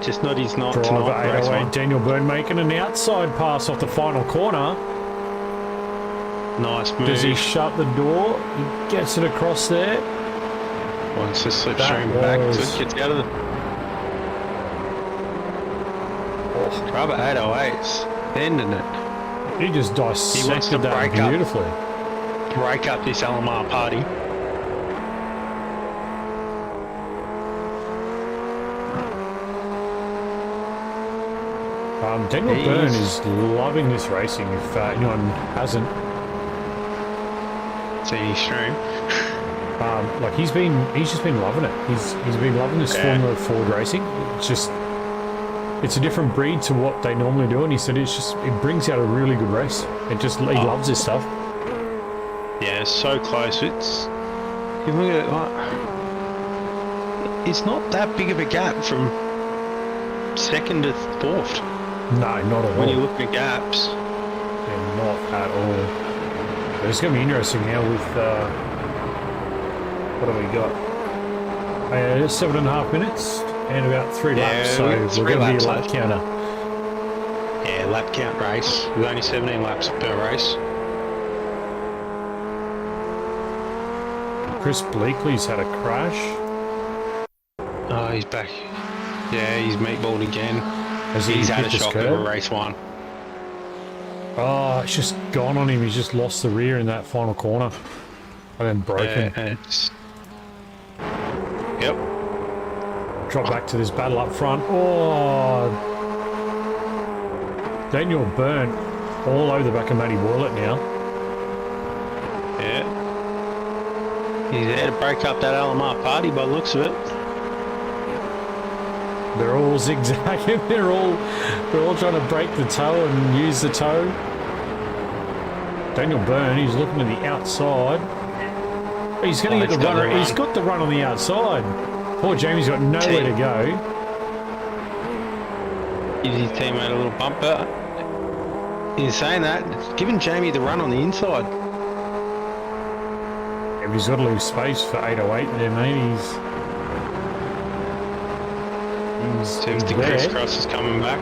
Just not his night tonight. Driver 808, Daniel Byrne making an outside pass off the final corner. Nice move. Does he shut the door? He gets it across there. Wants to slipstream back so it gets out of the... Driver 808's ending it. He just dissected that beautifully. Break up this LMR party. Daniel Byrne is loving this racing. If anyone hasn't seen his stream, like he's just been loving it. He's been loving this Formula Ford racing. It's a different breed to what they normally do, and he said it brings out a really good race. He loves this stuff. Yeah, it's so close. You look at it, it's not that big of a gap from second to fourth. No, not at all. When you look at gaps. Yeah, not at all. But it's going to be interesting now with, what have we got? 7.5 minutes and about 3 laps, so we're going to be a lap counter. Yeah, lap count race. With only 17 laps per race. Chris Bleakley's had a crash. Oh, he's back. Yeah, he's meatballed again. He's had a shock over race 1. Oh, it's just gone on him. He's just lost the rear in that final corner. And then broken. Yep. Drop back to this battle up front. Oh. Daniel Byrne all over the back of Matty Boylett now. Yeah. He's there to break up that LMR party by the looks of it. They're all zigzagging. They're all trying to break the toe and use the toe. Daniel Byrne, he's looking to the outside. He's going to get the runner. He's got the run on the outside. Poor Jamie's got nowhere to go. Gives his teammate a little bumper. In saying that, it's giving Jamie the run on the inside. If he's got to leave space for 808 there, mate. Seems the crisscross is coming back.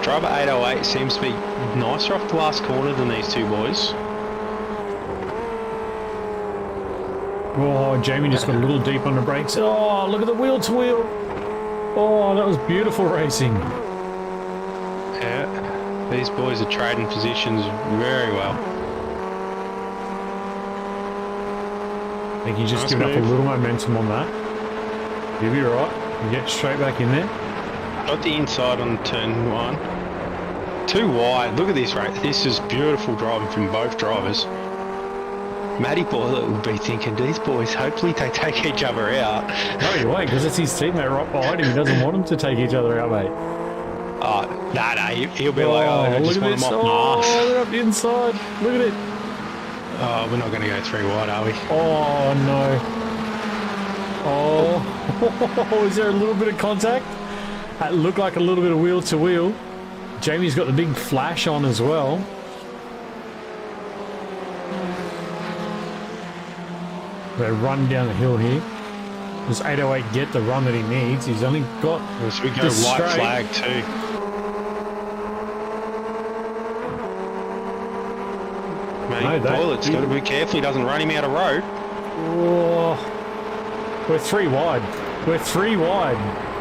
Driver 808 seems to be nicer off the last corner than these two boys. Oh, Jamie just got a little deep on the brakes. Oh, look at the wheel to wheel. Oh, that was beautiful racing. Yeah, these boys are trading positions very well. I think he's just Nice giving up a move. little momentum on that. You'll be alright. You get straight back in there. Got the inside on turn 1. Too wide. Look at this race. This is beautiful driving from both drivers. Matty Boylet will be thinking, these boys, hopefully they take each other out. No, you won't, because it's his teammate right behind him. He doesn't want them to take each other out, mate. Oh, he'll be like, oh, I just want them off my ass. they're up the inside. Look at it. Oh, we're not going to go 3 wide, are we? Oh, no. Oh, is there a little bit of contact? That looked like a little bit of wheel to wheel. Jamie's got the big flash on as well. They run down the hill here. Does 808 get the run that he needs? He's only got Yes, we go the white straight. flag too. Mate, No, that- Boylet's got to be careful he doesn't run him out of road. Oh, we're 3 wide. We're 3 wide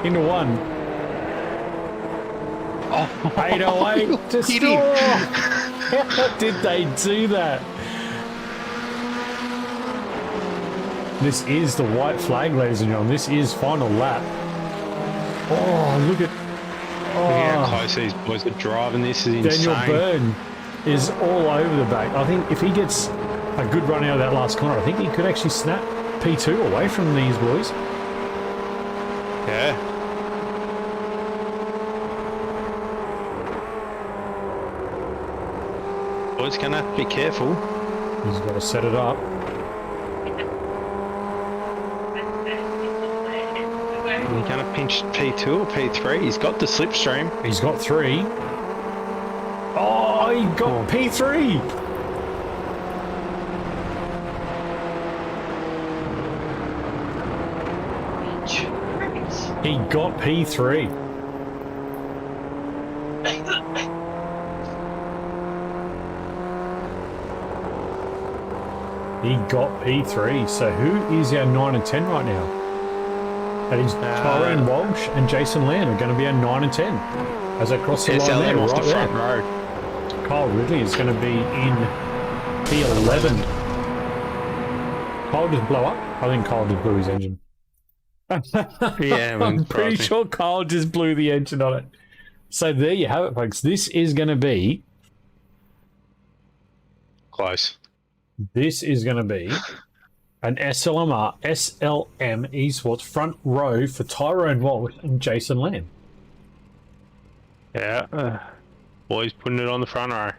into 1. Oh, 808 to hit him. How did they do that? This is the white flag, ladies and gentlemen. This is final lap. Oh, look at... Look how Oh, close these boys are driving. This is insane. Daniel Byrne is all over the back. I think if he gets a good run out of that last corner, I think he could actually snap P2 away from these boys. Yeah. Boys gonna have to be careful. He's got to set it up. He's gonna pinch P2 or P3. He's got the slipstream. He's got 3. Oh, he got P3. He got P3. He got P3. So who is our 9 and 10 right now? That is Tyrone Walsh and Jason Lamb are going to be our 9 and 10 as they cross the line there, SLM off right the front there. road. Kyle Ridley is going to be in P11. Kyle just blow up? I think Kyle just blew his engine. Yeah, I'm pretty sure Kyle just blew the engine on it. So there you have it, folks. This is going to be Close. This is going to be an SLM Esports front row for Tyrone Walsh and Jason Lamb. Yeah. Boys putting it on the front row.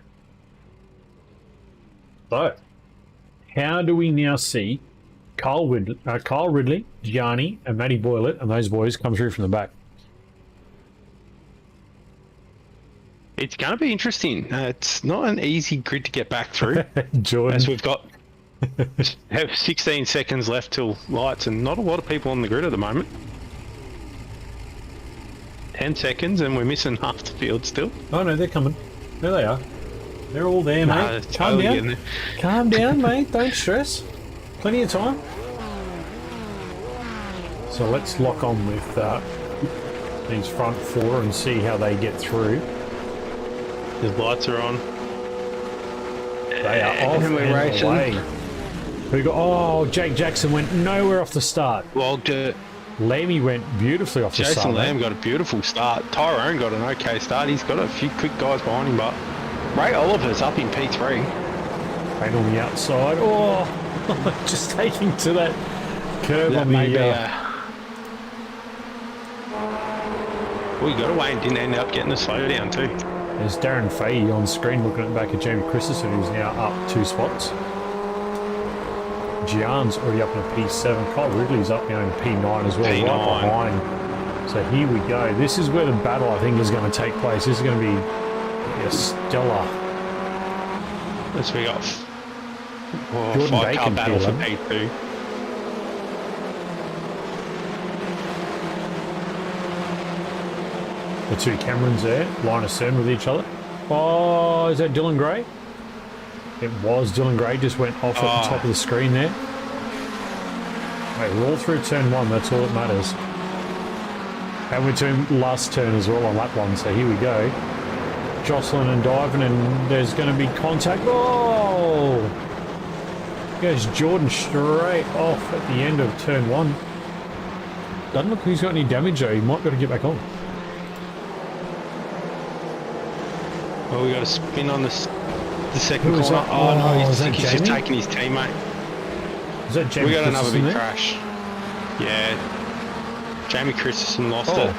So, how do we now see Kyle Ridley, Gianni, and Matty Boylet and those boys come through from the back? It's going to be interesting. It's not an easy grid to get back through. Jordan. As we've got have 16 seconds left till lights and not a lot of people on the grid at the moment. 10 seconds and we're missing half the field still. Oh no, they're coming. There they are. They're all there, Nah, mate. they're Calm totally down. getting there. Calm down, mate. Don't stress. Plenty of time. So let's lock on with these front 4 and see how they get through. The lights are on. They are off And we're and racing. away. We got, oh, Jake Jackson went nowhere off the start. Well, Lammy went beautifully off the start. Jason Lamb got a beautiful start. Tyrone got an okay start. He's got a few quick guys behind him, but Ray Oliver's up in P3. Right on the outside. Oh, just taking to that curve That on may the... be we got away and didn't end up getting the slowdown too. There's Darren Fahey on screen looking at the back of Jamie Christensen, who's now up 2 spots. Gian's already up in a P7. Kyle Ridley's up now in P9 as well, P9. right behind. So here we go. This is where the battle, I think, is going to take place. This is going to be a stellar. As we got Jordan 5-car Bacon battle for P11. P2. The 2 Camerons there, line of cern with each other. Oh, is that Dylan Gray? It was Dylan Gray, just went off at the top of the screen there. Hey, roll through turn 1, that's all that matters. And we're doing last turn as well on lap 1, so here we go. Jostling and diving, and there's going to be contact. Oh! Goes Jordan straight off at the end of turn 1. Doesn't look like he's got any damage though, he might got to get back on. Well, we got to spin on the second Who was corner. that? Oh, no, is that he's just Jamie? taking his teammate. Is that Jamie We got another Christensen big there? crash. Yeah. Jamie Christensen lost it.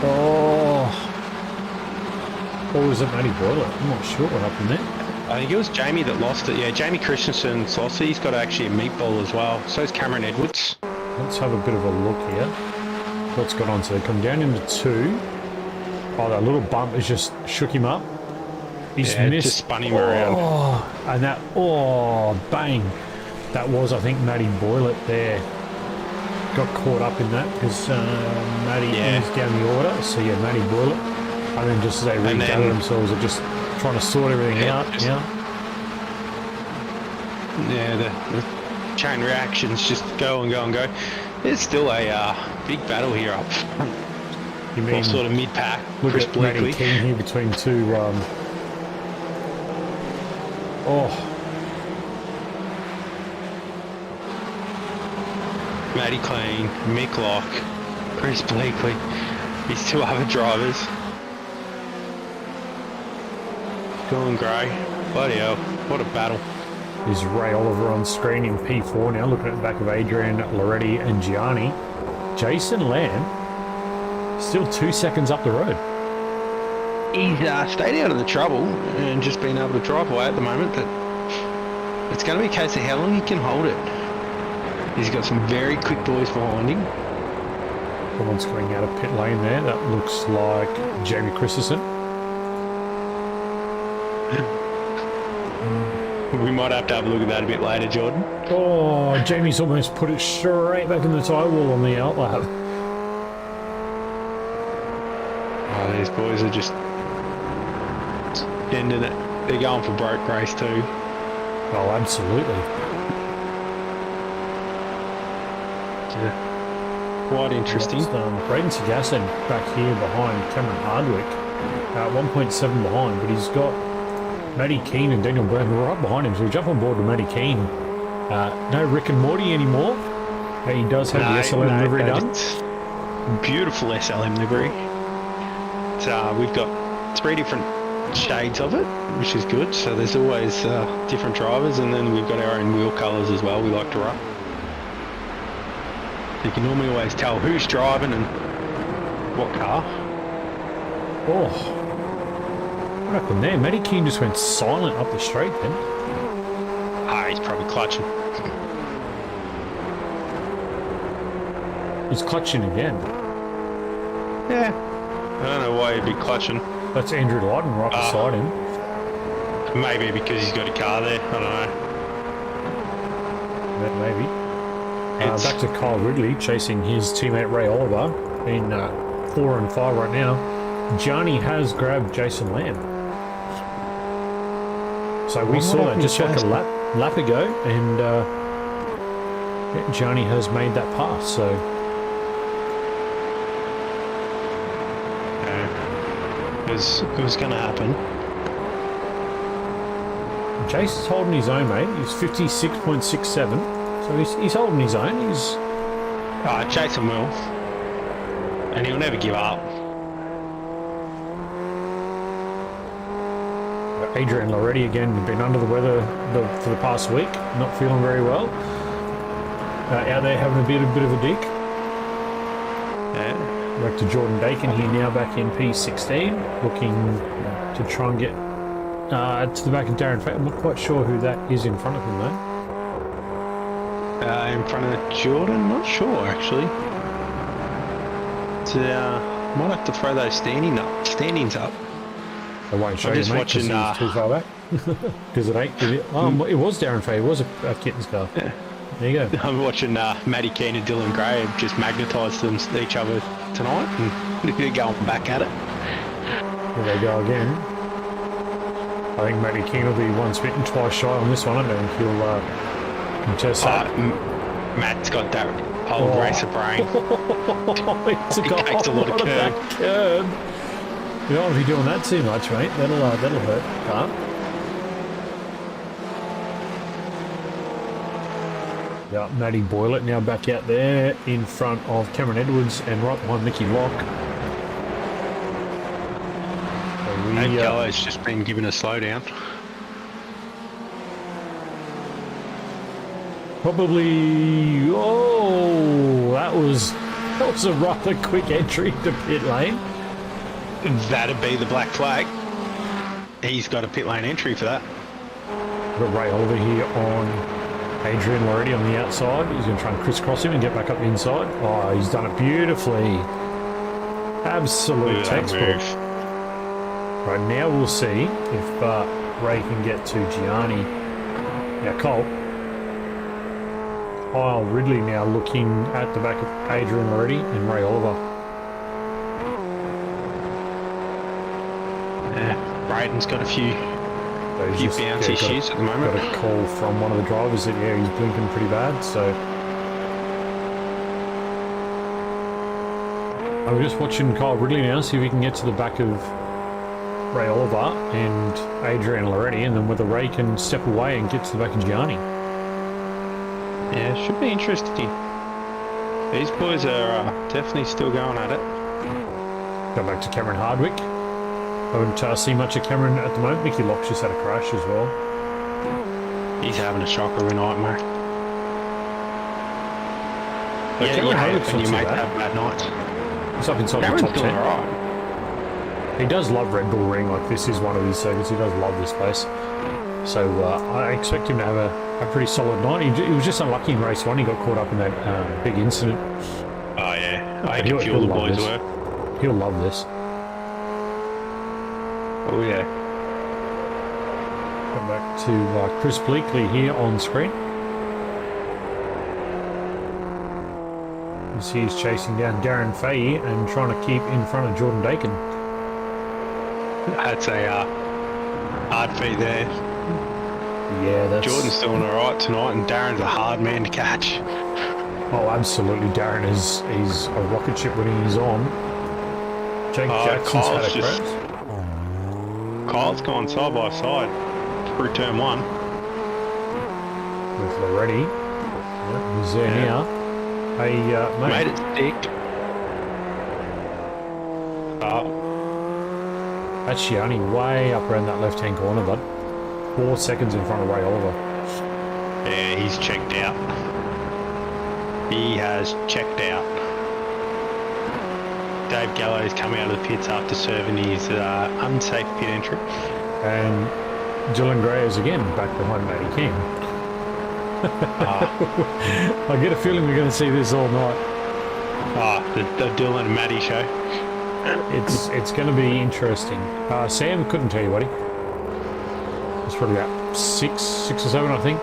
Oh. Or was it Matty Boiler? I'm not sure what happened there. I think it was Jamie that lost it. Yeah, Jamie Christensen's lost it. He's got actually a meatball as well. So is Cameron Edwards. Let's have a bit of a look here. What's gone on? So they come down into 2. Oh, that little bump has just shook him up. He's missed. Just spun him around. Oh, and that, bang. That was, I think, Matty Boylett there. Got caught up in that because Matty is down the order. So, yeah, Matty Boylett. And then just as they regather themselves, they're just trying to sort everything out. Yeah, the chain reactions just go and go and go. There's still a big battle here up front. You mean Or sort of mid-pack. look Chris at Matty Blakely. King here between 2. Matty Clean, Mick Locke, Chris Blakely. These 2 other drivers. Going grey. Bloody hell. What a battle. Is Ray Oliver on screen in P4 now, looking at the back of Adrian, Loretti and Gianni. Jason Lamb still 2 seconds up the road. He's stayed out of the trouble and just been able to drive away at the moment, but it's going to be a case of how long he can hold it. He's got some very quick boys behind him. Someone's coming out of pit lane there. That looks like Jamie Christensen. We might have to have a look at that a bit later, Jordan. Oh, Jamie's almost put it straight back in the tyre wall on the outlap. Oh, these boys are just ending it. They're going for broke race too. Oh, absolutely. Yeah. Quite interesting. Braden Sagasson back here behind Cameron Hardwick. 1.7 behind, but he's got Matty Keane and Daniel Brown who are right behind him, so we jump on board with Matty Keane. No Rick and Morty anymore. He does have the SLM livery done. Beautiful SLM livery. We've got 3 different shades of it, which is good. So there's always different drivers, and then we've got our own wheel colours as well. We like to run. You can normally always tell who's driving and what car. Oh, what happened there? Matty Keane just went silent up the straight then. He's probably clutching. He's clutching again. Yeah. I don't know why he'd be clutching. That's Andrew Lyden right beside him. Maybe because he's got a car there. I don't know. Maybe. Back to Kyle Ridley chasing his teammate Ray Oliver in 4 and 5 right now. Gianni has grabbed Jason Lamb. So we saw that just like a lap ago, and Gianni has made that pass. So it was going to happen. Jason's holding his own, mate. He's 56.67. So he's holding his own. He's Jason will, and he'll never give up. Adrian Loretti again, been under the weather for the past week, not feeling very well. Out there having a bit of a dig. Yeah. Back to Jordan Dakin here now, back in P16, looking to try and get to the back of Darren Fate. I'm not quite sure who that is in front of him though. In front of Jordan? Not sure, actually. So, might have to throw those standings up. I won't show I'm you, just mate, watching, because he's too far back. Because it ain't. It was Darren Fay. It was a Kitten's car. Yeah. There you go. I'm watching Matty Keane and Dylan Gray have just magnetised each other tonight, and they're going back at it. Here they go again. I think Matty Keane will be one spitting twice shy on this one. I don't think Contest that. Matt's got that old racer brain. It took He takes a lot of curb. that curb. You don't want to be doing that too much, mate. That'll hurt. Can't. Yeah, Matty Boylett now back out there in front of Cameron Edwards and right behind Mickey Locke. So Dave Gallo's just been given a slowdown. Probably. Oh, that was a rather quick entry to pit lane. That'd be the black flag. He's got a pit lane entry for that. Got Ray Oliver here on Adrian Loretti on the outside. He's going to try and crisscross him and get back up the inside. Oh, he's done it beautifully. Absolute Look at that textbook. move. Right, now we'll see if Ray can get to Gianni. Now, Kyle Ridley now looking at the back of Adrian Loretti and Ray Oliver. Braden's got a few bounce issues at the moment. Got a call from one of the drivers that, yeah, he's blinking pretty bad, so... I'm just watching Kyle Ridley now, see if he can get to the back of Ray Oliver and Adrian Loretti, and then whether Ray can step away and get to the back of Gianni. Yeah, should be interesting. These boys are definitely still going at it. Go back to Cameron Hardwick. I wouldn't see much of Cameron at the moment. Mickey Locke just had a crash as well. He's having a shocker of a nightmare. But Yeah, Cameron you hate it Hardwick's when not you too make bad. that bad nights. He's up inside Cameron's the top doing 10. alright. He does love Red Bull Ring. Like, this is one of his circuits. He does love this place. So I expect him to have a pretty solid night. He was just unlucky in race 1. He got caught up in that big incident. Oh yeah, I He'll can feel the love boys this. were. He'll love this. Oh yeah. Come back to Chris Bleakley here on screen. As he's chasing down Darren Fahey and trying to keep in front of Jordan Dakin. That's a hard feat there. Yeah, that's... Jordan's doing alright tonight, and Darren's a hard man to catch. Oh, absolutely. Darren he's a rocket ship when he's on. Jake Jackson's Kyle's had a just- crash. Kyle's gone side by side through turn 1. With Loretti. Yep, he's there Yeah. now. Hey, Made mate. it stick. That's Gianni way up around that left-hand corner, bud. 4 seconds in front of Ray Oliver. Yeah, he's checked out. He has checked out. Dave Gallo's coming out of the pits after serving his unsafe pit entry. And Dylan Gray is again back behind Matty King. I get a feeling we're going to see this all night. The Dylan and Matty show. It's going to be interesting. Sam couldn't tell you, buddy. It's probably about six or seven, I think.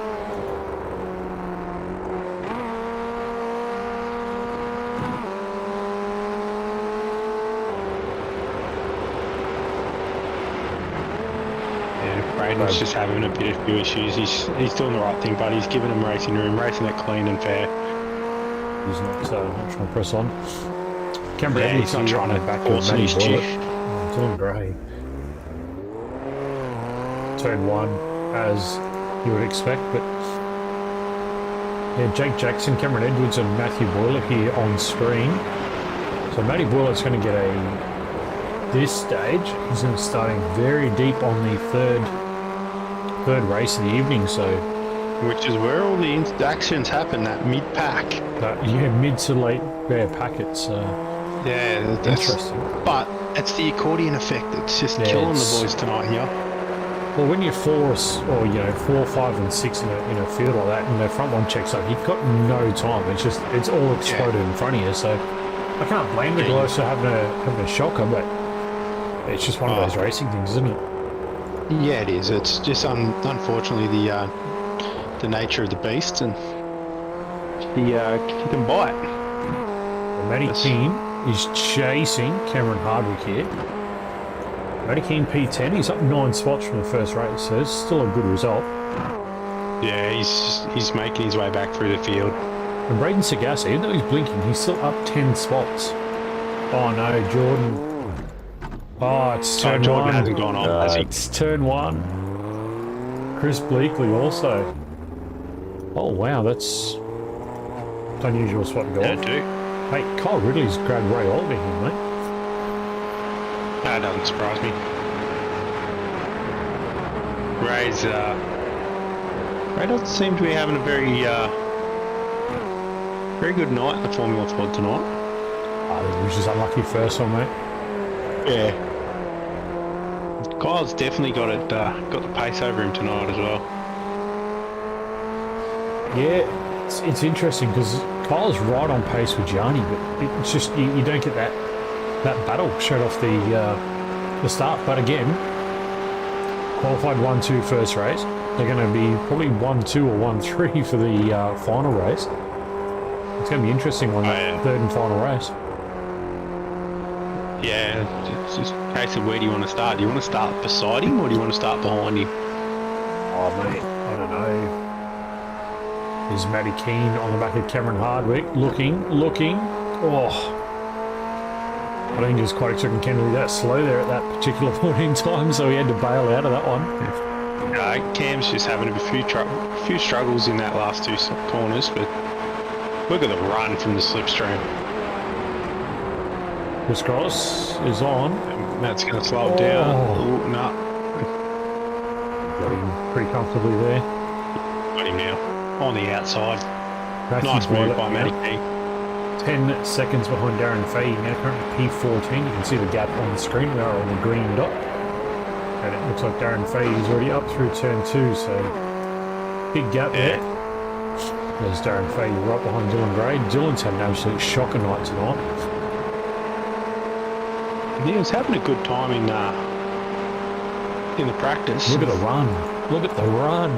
Yeah, Braden's just having a bit of few issues. He's doing the right thing, but he's giving them racing room, racing it clean and fair. He's not trying to press on. Cameron Yeah, Edwards he's not trying to back force Matty his Boylett. chief. Dylan Gray. Turn 1, as you would expect, but yeah, Jake Jackson, Cameron Edwards and Matthew Boylett here on screen. So Matty Boylett's going to get this stage, he's going to starting very deep on the third race of the evening, so Which is where all the accidents happen, that mid-pack. mid to late packets. Yeah, that's Interesting. But it's the accordion effect that's just Yeah, killing it's- the boys tonight here. Well, when you're 4, 5 and 6 in a field like that, and the front one checks up, you've got no time. It's all exploded in front of you. So I can't blame the guys for having a shocker, but it's just one of those racing things, isn't it? Yeah, it is. It's just unfortunately the nature of the beast, and kick and bite. Well, Matty Keane is chasing Cameron Hardwick here. Matty Keane P10, he's up 9 spots from the first race, so it's still a good result. Yeah, he's making his way back through the field. And Braden Sagasa, even though he's blinking, he's still up 10 spots. Oh no, Jordan. Oh, it's turn Jordan one. hasn't gone on, has he? It's turn one. Chris Bleakley also. Oh wow, that's an unusual spot to go Yeah, off. do. Hey, Kyle Ridley's grabbed Ray Oliver here, mate. That doesn't surprise me. Ray doesn't seem to be having a very good night in the Formula Ford tonight. Oh, he was just unlucky first one, mate. Yeah. Kyle's definitely got the pace over him tonight as well. Yeah, it's interesting because Kyle's right on pace with Gianni, but it's just you don't get that battle straight off the start. But again, qualified 1-2 first race. They're going to be probably 1-2 or 1-3 for the final race. It's going to be interesting one, that third and final race. Yeah, it's just a case of where do you want to start? Do you want to start beside him or do you want to start behind him? Oh, mate, I don't know. Is Matty Keane on the back of Cameron Hardwick looking. Oh, I don't think he was quite expecting Ken to be that slow there at that particular point in time, so he had to bail out of that one. Cam's just having a few struggles in that last two corners, but look at the run from the slipstream. Chris Cross is on. And that's going to slow it down. Oh, no. Got him pretty comfortably there. Got him now. On the outside. Matthew Nice move Boyle by Matty now. King. 10 seconds behind Darren Fahey, now currently P14. You can see the gap on the screen. We are on the green dot. And it looks like Darren Fahey's already up through turn 2, so big gap there. There's Darren Fahey right behind Dylan Gray. Dylan's had an absolute shocker night tonight. He was having a good time in the practice. Look at the run. Look at the run.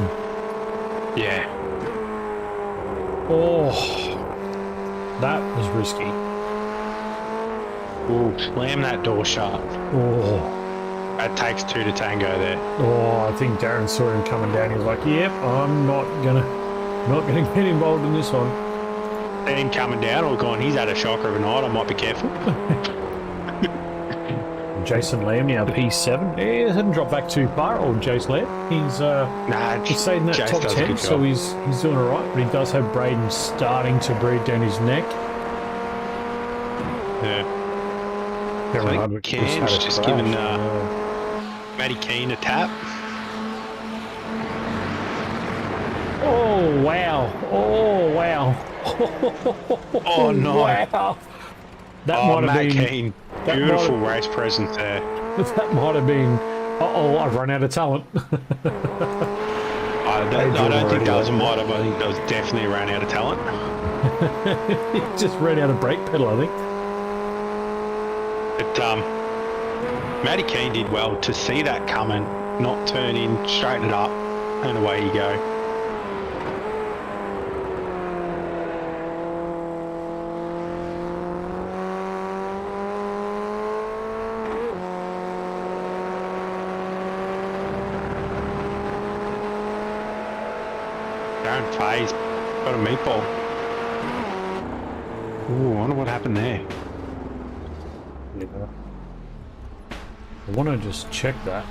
Yeah. Oh, that was risky. Ooh, slam that door shut. Oh, That takes two to tango there. oh, I think Darren saw him coming down. He was like, "Yep, I'm not gonna get involved in this one." Then him coming down or going, he's had a shocker of a night, I might be careful. Jason Lamb now P7. He hasn't dropped back too far, old Jace Lamb. He's stayed in that Jace top does a 10, good so job. he's doing all right. But he does have Braden starting to breathe down his neck. Yeah. Cameron I think Hardwick Cam's had a just crash. given Matty Keane a tap. Oh wow! Oh wow! Oh, no. Wow! That Oh, might have Matt been. Keane. that Beautiful might race presence there. That might have been. Uh-oh! I've run out of talent. I don't think that was a might have. I think that was definitely ran out of talent. He just ran out of brake pedal, I think. But Matty Keane did well to see that coming, not turn in, straighten it up, and away you go. Darren Fay's got a meatball. Ooh, I wonder what happened there. Yeah. I want to just check that.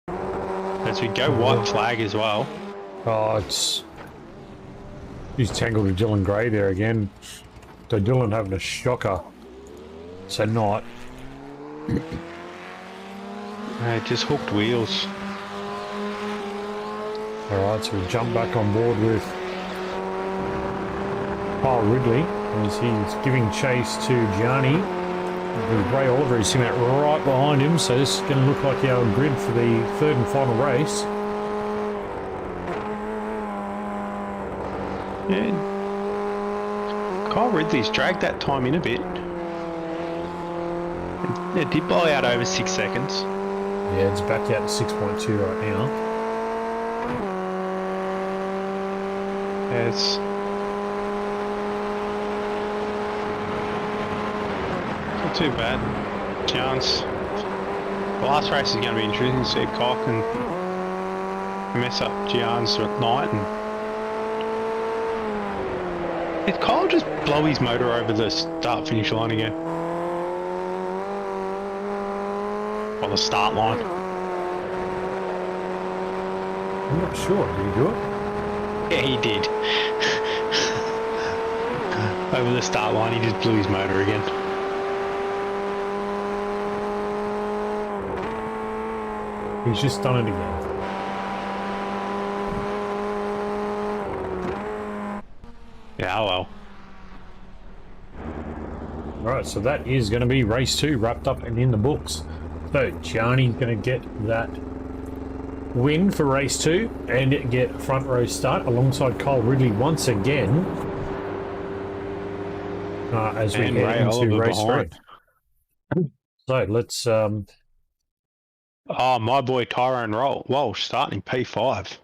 As we go white flag as well. Oh, he's tangled with Dylan Gray there again. So Dylan having a shocker. So not. Just hooked wheels. Alright, so we jump back on board with Kyle Ridley as he's giving chase to Gianni. With Ray Oliver is sitting out right behind him, so this is going to look like our grid for the third and final race. Yeah. Kyle Ridley's dragged that time in a bit. It did blow out over 6 seconds. Yeah, it's back out to 6.2 right now. Yeah, it's not too bad. Chance. The last race is going to be interesting to see if Kyle can mess up Gian's night and Did Kyle just blow his motor over the start finish line again? Or the start line? I'm not sure. Did he do it? Yeah, he did. Over the start line, he just blew his motor again. He's just done it again. Yeah, oh well. Right, so that is going to be race 2 wrapped up and in the books. So Gianni's going to get that win for race 2 and get a front row start alongside Kyle Ridley once again. As we And head Ray into Oliver race 3. behind. So let's Oh, my boy Tyrone Walsh starting P5.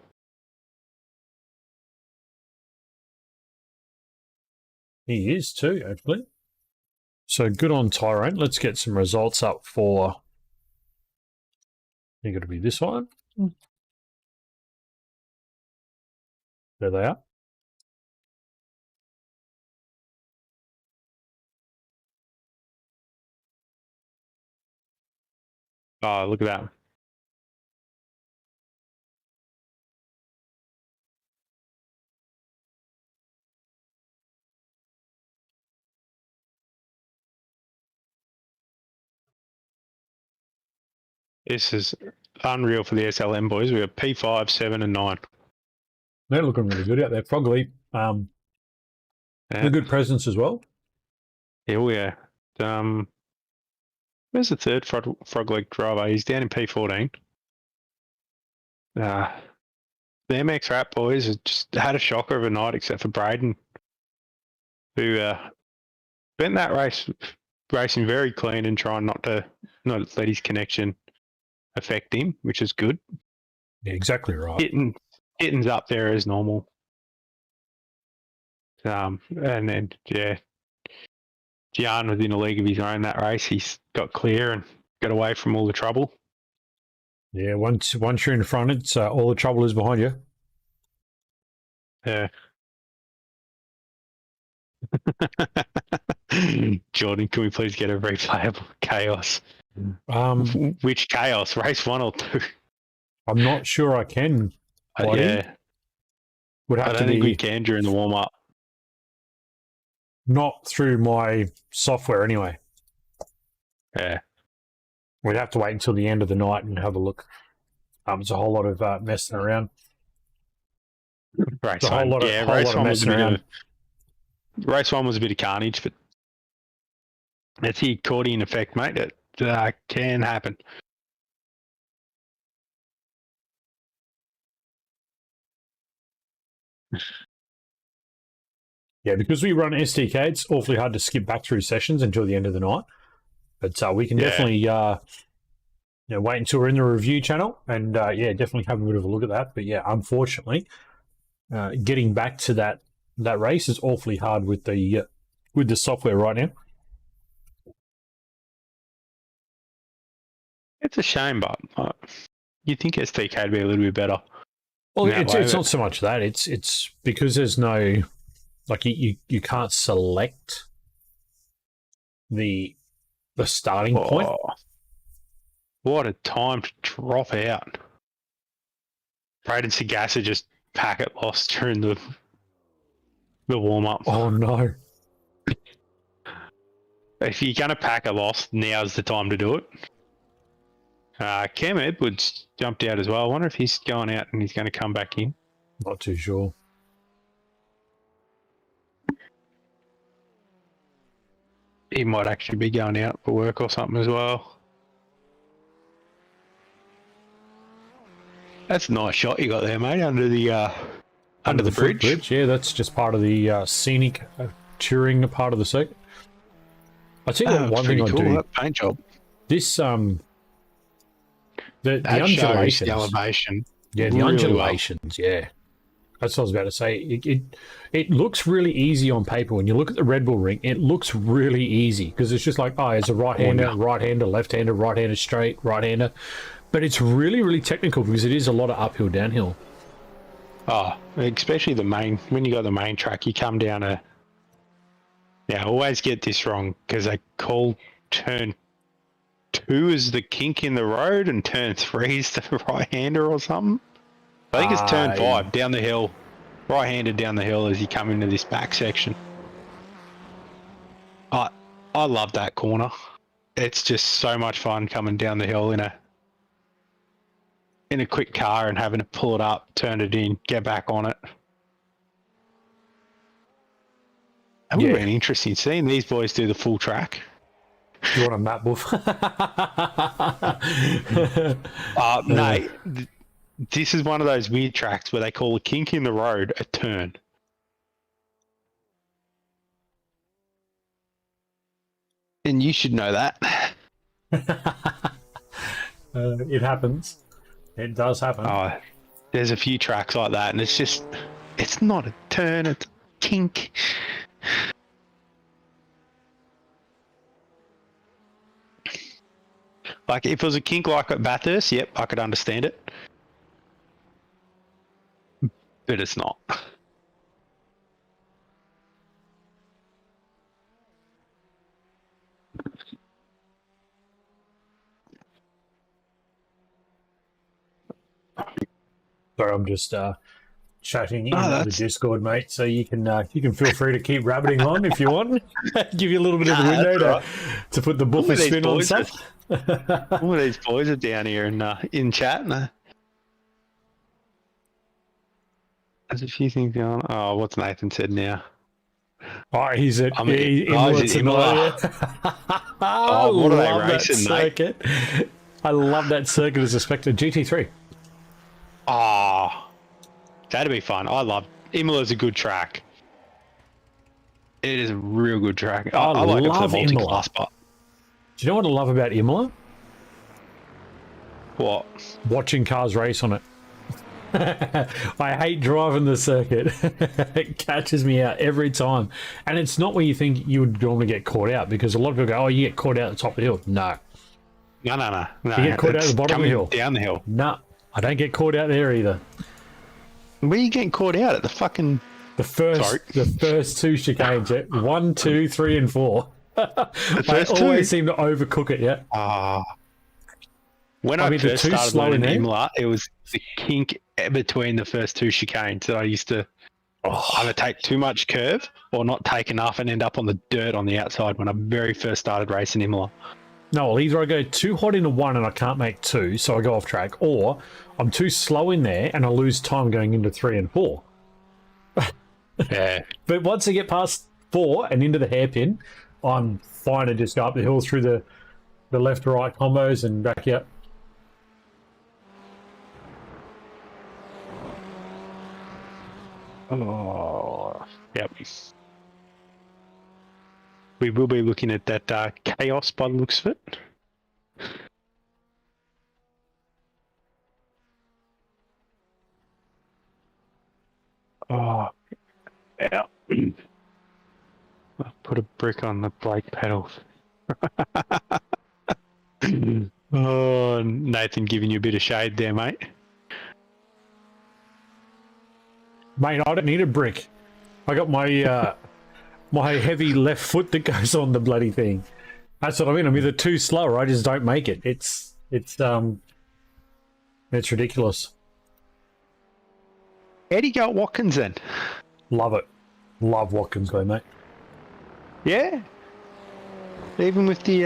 he is too, actually. So good on Tyrone. Let's get some results up for. They're going to be this one. There they are. Oh, look at that. This is unreal for the SLM boys. We have P5, 7 and 9. They're looking really good out there. Frogley, Yeah. a good presence as well. Yeah. Where's the third frog leg driver? He's down in P14. The MX Rap boys have just had a shocker overnight, except for Braden, who spent that race racing very clean and trying not let his connection affect him, which is good. Yeah, exactly right. Hitting's up there as normal. And then Gian was in a league of his own that race. He's got clear and got away from all the trouble. Yeah, once you're in front, it's all the trouble is behind you. Yeah. Jordan, can we please get a replay of Chaos? Which Chaos? Race 1 or 2? I'm not sure I can. Yeah. Would I have to don't think be we can during the warm-up. not through my software anyway. Yeah. We'd have to wait until the end of the night and have a look. It's a whole lot of messing around. Race It's a whole lot of, race one messing around. Race 1 was a bit of carnage, but that's the accordion effect, mate. It can happen. Yeah, because we run SDK, it's awfully hard to skip back through sessions until the end of the night. But we can definitely wait until we're in the review channel and definitely have a bit of a look at that. But yeah, unfortunately, getting back to that race is awfully hard with the software right now. It's a shame, but you'd think SDK would be a little bit better. Well, it's not so much that. It's because there's no, like, you can't select the starting point. What a time to drop out. Braden Sagassa just packet lost during the warm-up. Oh, no. If you're going to pack a loss, now's the time to do it. Cam Edwards jumped out as well. I wonder if he's going out and he's going to come back in. Not too sure. He might actually be going out for work or something as well. That's a nice shot you got there, mate, under the bridge. Yeah, that's just part of the scenic touring part of the circuit. I tell you one thing I do. That paint job. This the That undulations, shows the elevation. yeah, the really undulations, yeah. That's what I was about to say. It looks really easy on paper. When you look at the Red Bull ring, it looks really easy because it's just like, it's a right-hander, right-hander, left-hander, right-hander, straight, right-hander. But it's really, really technical because it is a lot of uphill, downhill. Oh, especially the main, when you got the main track, you come down a Yeah, I always get this wrong because I call turn 2 is the kink in the road and turn 3 is the right-hander or something. I think it's turn 5 down the hill, right-handed down the hill as you come into this back section. I love that corner. It's just so much fun coming down the hill in a quick car and having to pull it up, turn it in, get back on it. That would have been interesting seeing these boys do the full track. You want a map, Wolf? No, this is one of those weird tracks where they call a kink in the road a turn. And you should know that. It happens. It does happen. Oh, there's a few tracks like that, and it's not a turn, it's a kink. Like, if it was a kink like at Bathurst, yep, I could understand it. But it's not. Sorry, I'm just chatting in the Discord, mate. So you can feel free to keep rabbiting on if you want. Give you a little bit of a window to put the buffer spin on stuff. All of these boys are down here in chat. There's a few things going on. Oh, what's Nathan said now? Oh, he's at Imola tonight. Oh, what are they love racing, that circuit. I love that circuit as a Spectre GT3. Oh, that'd be fun. I love Imola's a good track. It is a real good track. I like it for the multi-class part. Do you know what I love about Imola? What? Watching cars race on it. I hate driving the circuit. It catches me out every time. And it's not where you think you would normally get caught out, because a lot of people go, oh, you get caught out at the top of the hill. No. No. You get caught out at the bottom of the hill. Down the hill. No, I don't get caught out there either. Where are you getting caught out at? The fucking... The first two chicanes, yeah? 1, 2, 3, and 4. I always seem to overcook it, yeah. When I first started learning Imola, it was the kink between the first two chicanes that I used to either take too much curve or not take enough and end up on the dirt on the outside when I very first started racing Imola. No, well, either I go too hot into 1 and I can't make 2, so I go off track, or I'm too slow in there and I lose time going into 3 and 4. Yeah. But once I get past 4 and into the hairpin, I'm fine to just go up the hill through the left to right combos and back out. Oh, yep. We will be looking at that chaos by the looks of it. Oh, yeah. I'll put a brick on the brake pedals. Oh, Nathan giving you a bit of shade there, mate. Mate, I don't need a brick. I got my my heavy left foot that goes on the bloody thing. That's what I mean. I'm either too slow or I just don't make it. It's ridiculous. How do you go at Watkins then? Love it. Love Watkins though, mate. Yeah. Even with the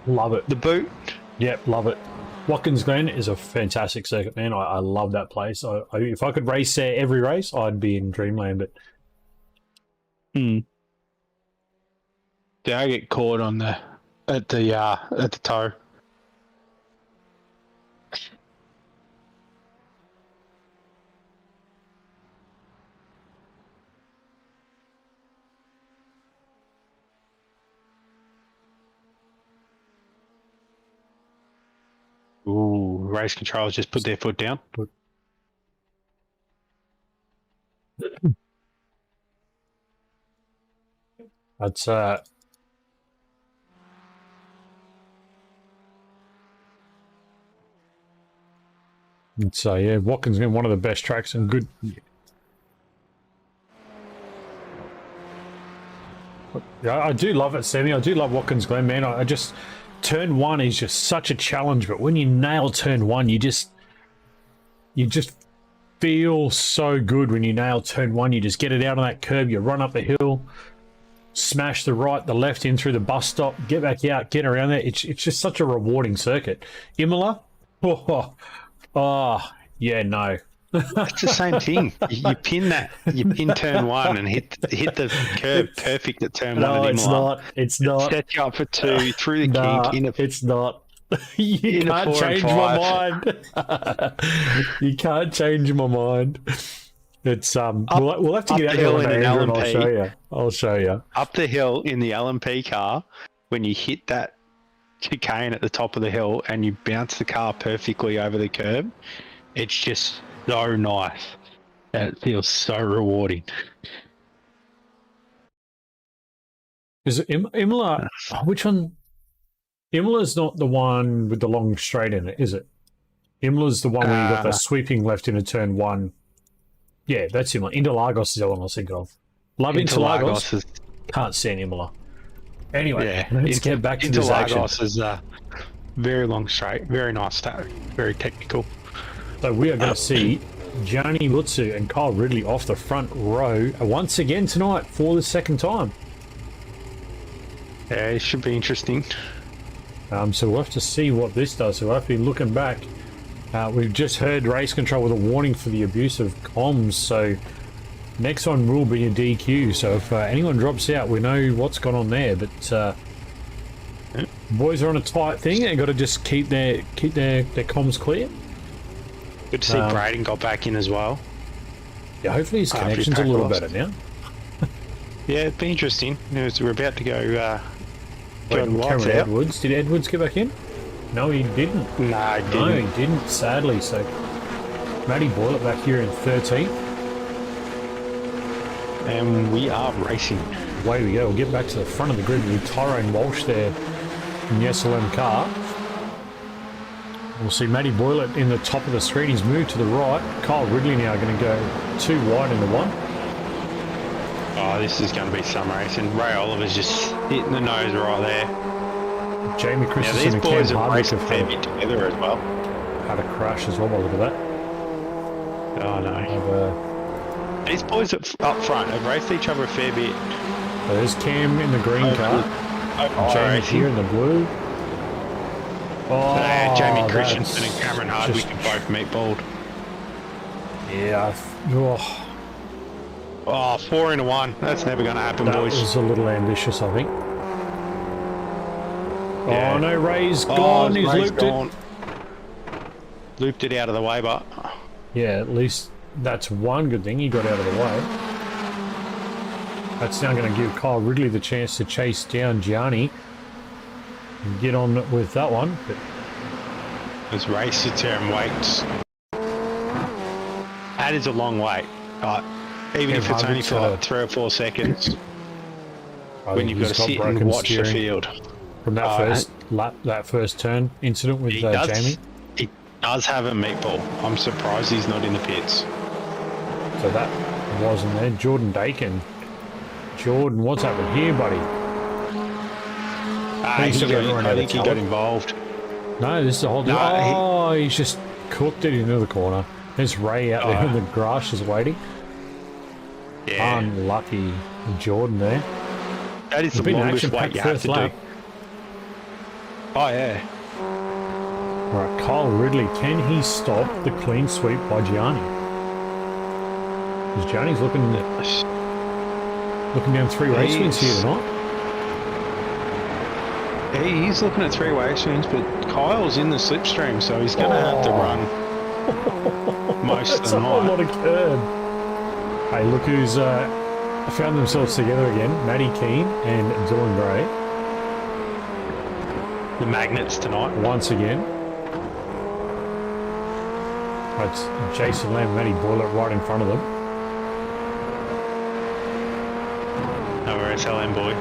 love it. The boot. Yep, love it. Watkins Glen is a fantastic circuit, man. I love that place. If I could race there every race, I'd be in dreamland. But yeah, I get caught on at the toe. Ooh, race controllers just put their foot down. That's so yeah, Watkins been one of the best tracks and good. Yeah, I do love it, Sammy. I do love Watkins Glen, man. I just turn one is just such a challenge, but when you nail turn one, you just feel so good when you nail turn one. You just get it out on that curb, you run up the hill, smash the right, the left in through the bus stop, get back out, get around there. It's just such a rewarding circuit. Imola, yeah, no. It's the same thing. You pin turn one and hit the curb perfect at turn one. No, at it's Imola. not. It's not. Set you up for two through the kink. It's not. You in a can't 4 and change my 5. mind. You can't change my mind. It's we'll have to get out there one day, Andrew, and I'll show you. I'll show you. Up the hill in the LMP car, when you hit that chicane at the top of the hill and you bounce the car perfectly over the curb, it's just so nice. It feels so rewarding. Is it Imola? Which one? Imola's not the one with the long straight in it, is it? Imola's the one where you got the sweeping left into turn one. Yeah, that's Imola. Interlagos is the one I was thinking of. Love Interlagos. Can't stand Imola. Anyway, Yeah, let's get back to this action. Interlagos is very long straight, very nice start, very technical. So we are going to see Gianni Lutzu and Kyle Ridley off the front row once again tonight for the second time. Yeah, it should be interesting. So we'll have to see what this does. So we'll have to be looking back. We've just heard race control with a warning for the abuse of comms. So next one will be a DQ. So if anyone drops out, we know what's gone on there. But boys are on a tight thing. They've got to just keep their comms clear. Good to see Braden got back in as well. Yeah, hopefully his connection's a little better now. Yeah, it'd be interesting. We're about to go. Cameron Edwards. Did Edwards get back in? No, he didn't. No, he didn't, sadly. So, Matty Boyle back here in 13th. And we are racing. Away we go. We'll get back to the front of the grid with Tyrone Walsh there in the SLM car. We'll see Matty Boyle in the top of the screen. He's moved to the right. Kyle Ridley now going to go too wide in the one. Oh, this is going to be some racing. Ray Oliver's just hitting the nose right there. Jamie Christensen these and boys Cam have Hardwick raced a fair bit together as well. Had a crash as well. Look at that. Oh no. These boys up front have raced each other a fair bit. There's Cam in the green car. Jamie here in the blue. Oh, Jamie Christensen and Cameron Hardwick can both meatballed. Yeah. Oh, 4 into 1. That's never going to happen, boys. That was a little ambitious, I think. Yeah. Oh, no, Ray's gone. He's Ray's looped gone. Looped it out of the way, but... Yeah, at least that's one good thing. He got out of the way. That's now going to give Kyle Ridley the chance to chase down Gianni. And get on with that one. But as Ray sits there and waits. That is a long wait. Even if it's only for like 3 or 4 seconds. When you've got to sit and watch the field. From that first lap, that first turn incident with Jamie. He does have a meatball. I'm surprised he's not in the pits. So that wasn't there. Jordan Dakin. Jordan, what's happened here, buddy? I think he got involved. No, this is a whole... he's just cooked it into the corner. There's Ray out there in the grass just waiting. Yeah. Unlucky Jordan there. That is the longest wait you have to do. Oh, yeah. Right, Kyle Ridley. Can he stop the clean sweep by Gianni? Because Gianni's looking down 3 race wins here tonight. He's looking at 3 race wins, but Kyle's in the slipstream, so he's going to have to run most of the night. That's a lot of curb. Hey, look who's found themselves together again. Matty Keane and Dylan Gray. The magnets tonight. Once again. That's Jason Lamb and Matty Boyle right in front of them. Another SLM boy.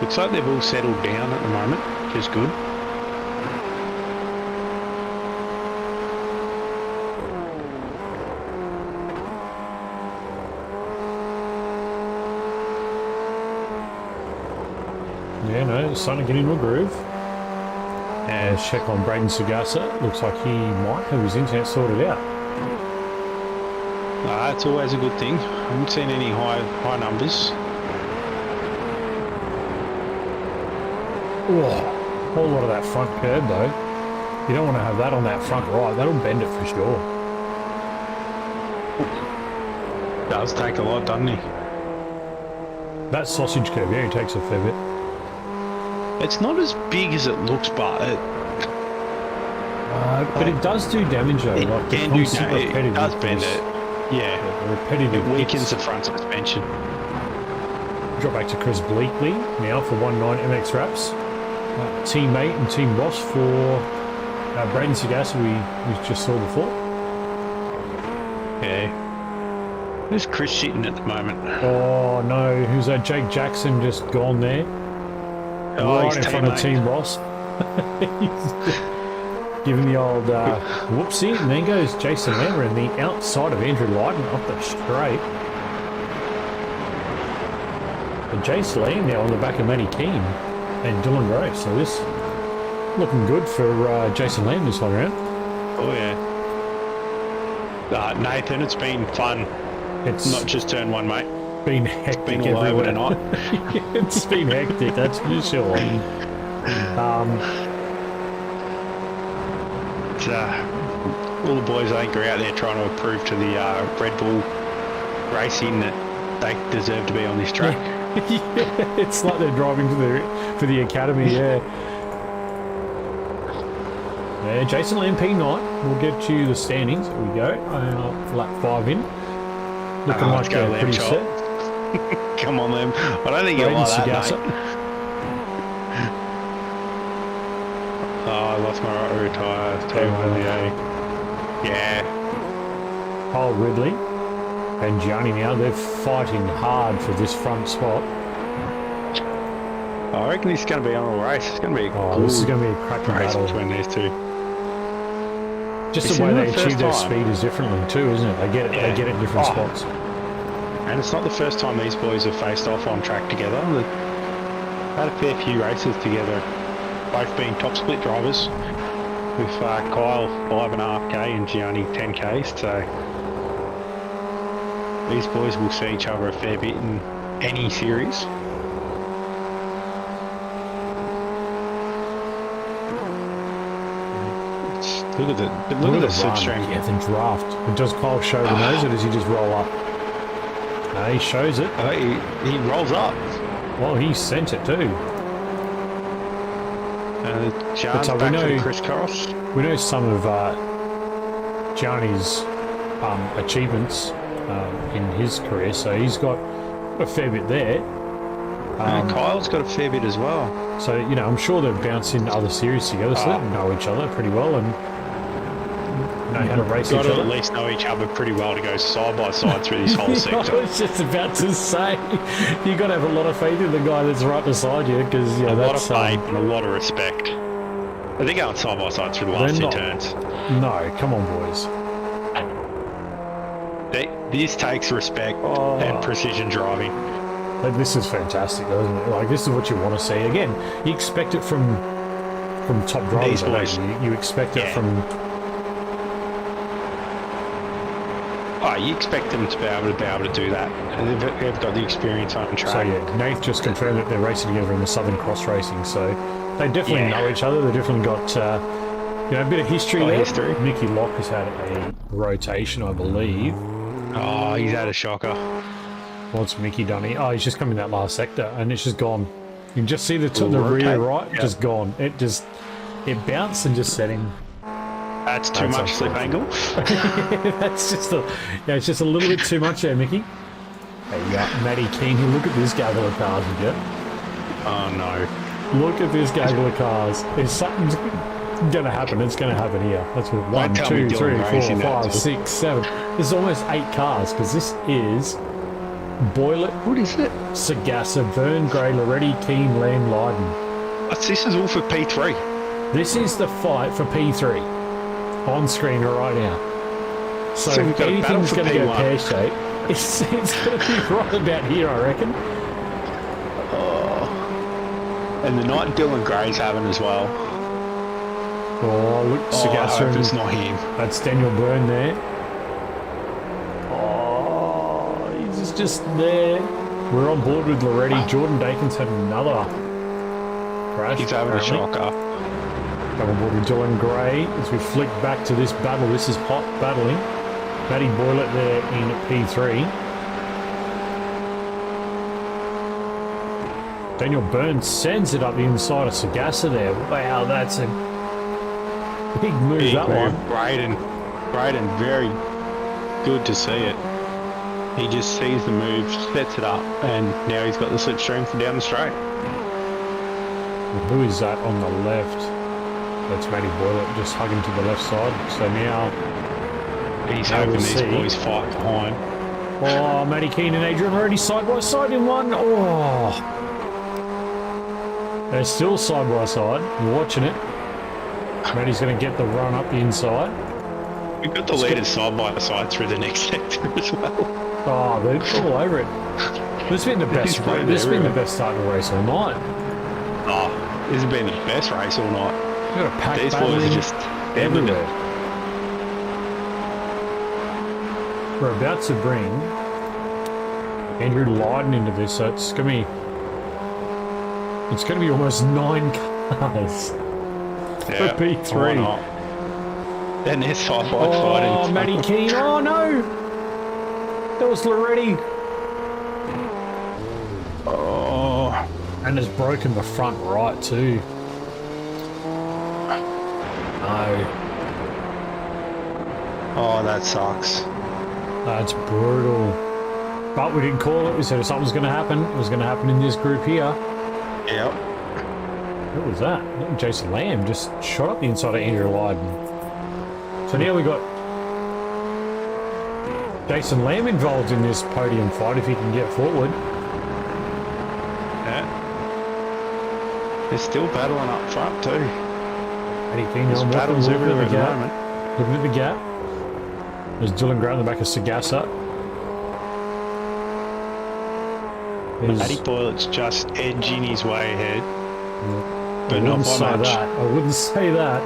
Looks like they've all settled down at the moment, which is good. Yeah, no, it's starting to get into a groove. And check on Braden Sagasa. Looks like he might have his internet sorted out. That's always a good thing. I haven't seen any high numbers. Oh, whole lot of that front curb though. You don't want to have that on that front right. That'll bend it for sure. Does take a lot, doesn't he? That sausage curb, yeah, he takes a fair bit. It's not as big as it looks, but But it does do damage though. it Like the can do. constant It does repetitive bend hits. it. Yeah, The repetitive it weakens hits. the front suspension. Drop back to Chris Bleakley now for 1.9 MX wraps. Teammate and Team Ross for Braden Sagasa we just saw before. Yeah. Who's Chris shitting at the moment? Oh no, who's that? Jake Jackson just gone there. Right his in front of teammate. Team Ross. He's giving the old whoopsie, and then goes Jason Lammer in the outside of Andrew Lyden up the straight. And Jason Lamb now on the back of Matty Keane and Dylan Gross. So this looking good for Jason Lamb this time around. Oh yeah. Nathan, it's been fun. It's Not just turn one, mate. been hectic Been all over everywhere. tonight. It's been hectic, that's for sure. It's, all the boys, I think, are out there trying to prove to the Red Bull Racing that they deserve to be on this track. Yeah, it's like they're driving for the academy, yeah. Yeah, Jason Lamb P9. We'll get you the standings. Here we go. Lap 5 in. Looking Let's like go, they're Lamb pretty chop. set. Come on, Lim. I don't think you'll Braden like that, Sagasa. mate. Oh, I lost my right rear tyre. Yeah. Kyle Ridley and Gianni now, they're fighting hard for this front spot. I reckon this is going to be on a race. It's going to be a This is going to be a cracking race battle. between these two. Just It's the way not they the achieve first their time. speed is differently too, isn't it? They get Yeah. they get it in different Oh. spots. And it's not the first time these boys have faced off on track together. They've had a fair few races together, both being top split drivers, with Kyle 5.5k and Gianni 10k. So these boys will see each other a fair bit in any series. Look at the run. slipstream. Yeah, the draft. And does Kyle show the nose or does he just roll up? No, he shows it. He rolls up. Well, he sent it too. John's we back know- for Chris Cross. We know some of Gianni's achievements in his career, so he's got a fair bit there. Kyle's got a fair bit as well. So, you know, I'm sure they've bounced in other series together, so they know each other pretty well and know how to race Got each to other. at least know each other pretty well to go side by side through this whole I sector. was just about to say, you got to have a lot of faith in the guy that's right beside you, because A lot of that's faith and a lot of respect. But they're going side by side through the last two not. turns. no, come on, boys. This takes respect and precision driving. Like, this is fantastic, though, isn't it? Like, this is what you want to see. Again, you expect it from top drivers. These boys. don't you? You expect it Yeah. from. Oh, you expect them to be able to do that. And they've got the experience on track. So yeah, Nath just confirmed that they're racing together in the Southern Cross Racing. So they definitely know each other. They definitely got a bit of history there. history. Mickey Locke has had a rotation, I believe. Oh, he's had a shocker. What's Mickey done here? Oh, he's just come in that last sector, and it's just gone. You can just see the rear rotate. right, Yeah. just gone. It bounced and just set him. That's too much slip angle. That's just it's just a little bit too much there, Mickey. There you go, Matty King. Look at this gaggle of cars, would you? Oh no. Look at this gaggle of cars. If something's going to happen, it's going to happen here. That's what, 1, tell me 2, Dylan 3, 4, Racing that 5, too. 6, 7. There's almost 8 cars because this is Boylet, What is it? Sagasa, Byrne, Gray, Loretti, Keane, Lamb, Leiden. This is all for P3. This is the fight for P3 on screen right now. So, So we've if got a battle anything's for going to go P1. pear-shaped, it's going to be right about here, I reckon. And the night Dylan Gray's having as well. Oh, look, Oh, I Sagasa. hope it's not him. That's Daniel Byrne there. Oh, he's just there. We're on board with Loretti. Jordan Dakin's had another crash. He's having a apparently. shocker. Come on board with Dylan Gray as we flick back to this battle. This is hot battling. Matty Boylett there in P3. Daniel Burns sends it up the inside of Sagasa there. Wow, that's a big move, that one. Braden, very good to see it. He just sees the move, sets it up, and now he's got the slipstream from down the straight. Who is that on the left? That's Matty Boylett just hugging to the left side. So now He's Now hoping we'll these see. boys fight behind. Oh, Matty Keane and Adrian already side by side in one. Oh, they're still side by side. We're watching it. Matty's going to get the run up the inside. We've got the leaders side by side through the next sector as well. Oh, they're all over it. This has been the best. He's This has been the everywhere. best start of the race all night. Oh, this has been the best race all night. We've got a pack These boys battling are just everywhere. We're about to bring Andrew Lydon into this, so it's going to be almost 9 cars Yeah, for P3. why not? And they're side by side. Oh, Matty Keane. Oh, no. That was Loretti. Oh, And has broken the front right, too. No. oh, that sucks. That's brutal. But we didn't call it. We said if something was going to happen, it was going to happen in this group here. Yep. What was that? I think Jason Lamb just shot up the inside of Andrew Lydon. So now we got Jason Lamb involved in this podium fight if he can get forward. Yeah. They're still battling up front too. Eddie King There's on battles everywhere at the gap. moment. Looking at the gap. There's Dylan Gray on the back of Sagasa. Matty Boylett's just edging his way ahead. I But not wouldn't by say much. that. I wouldn't say that.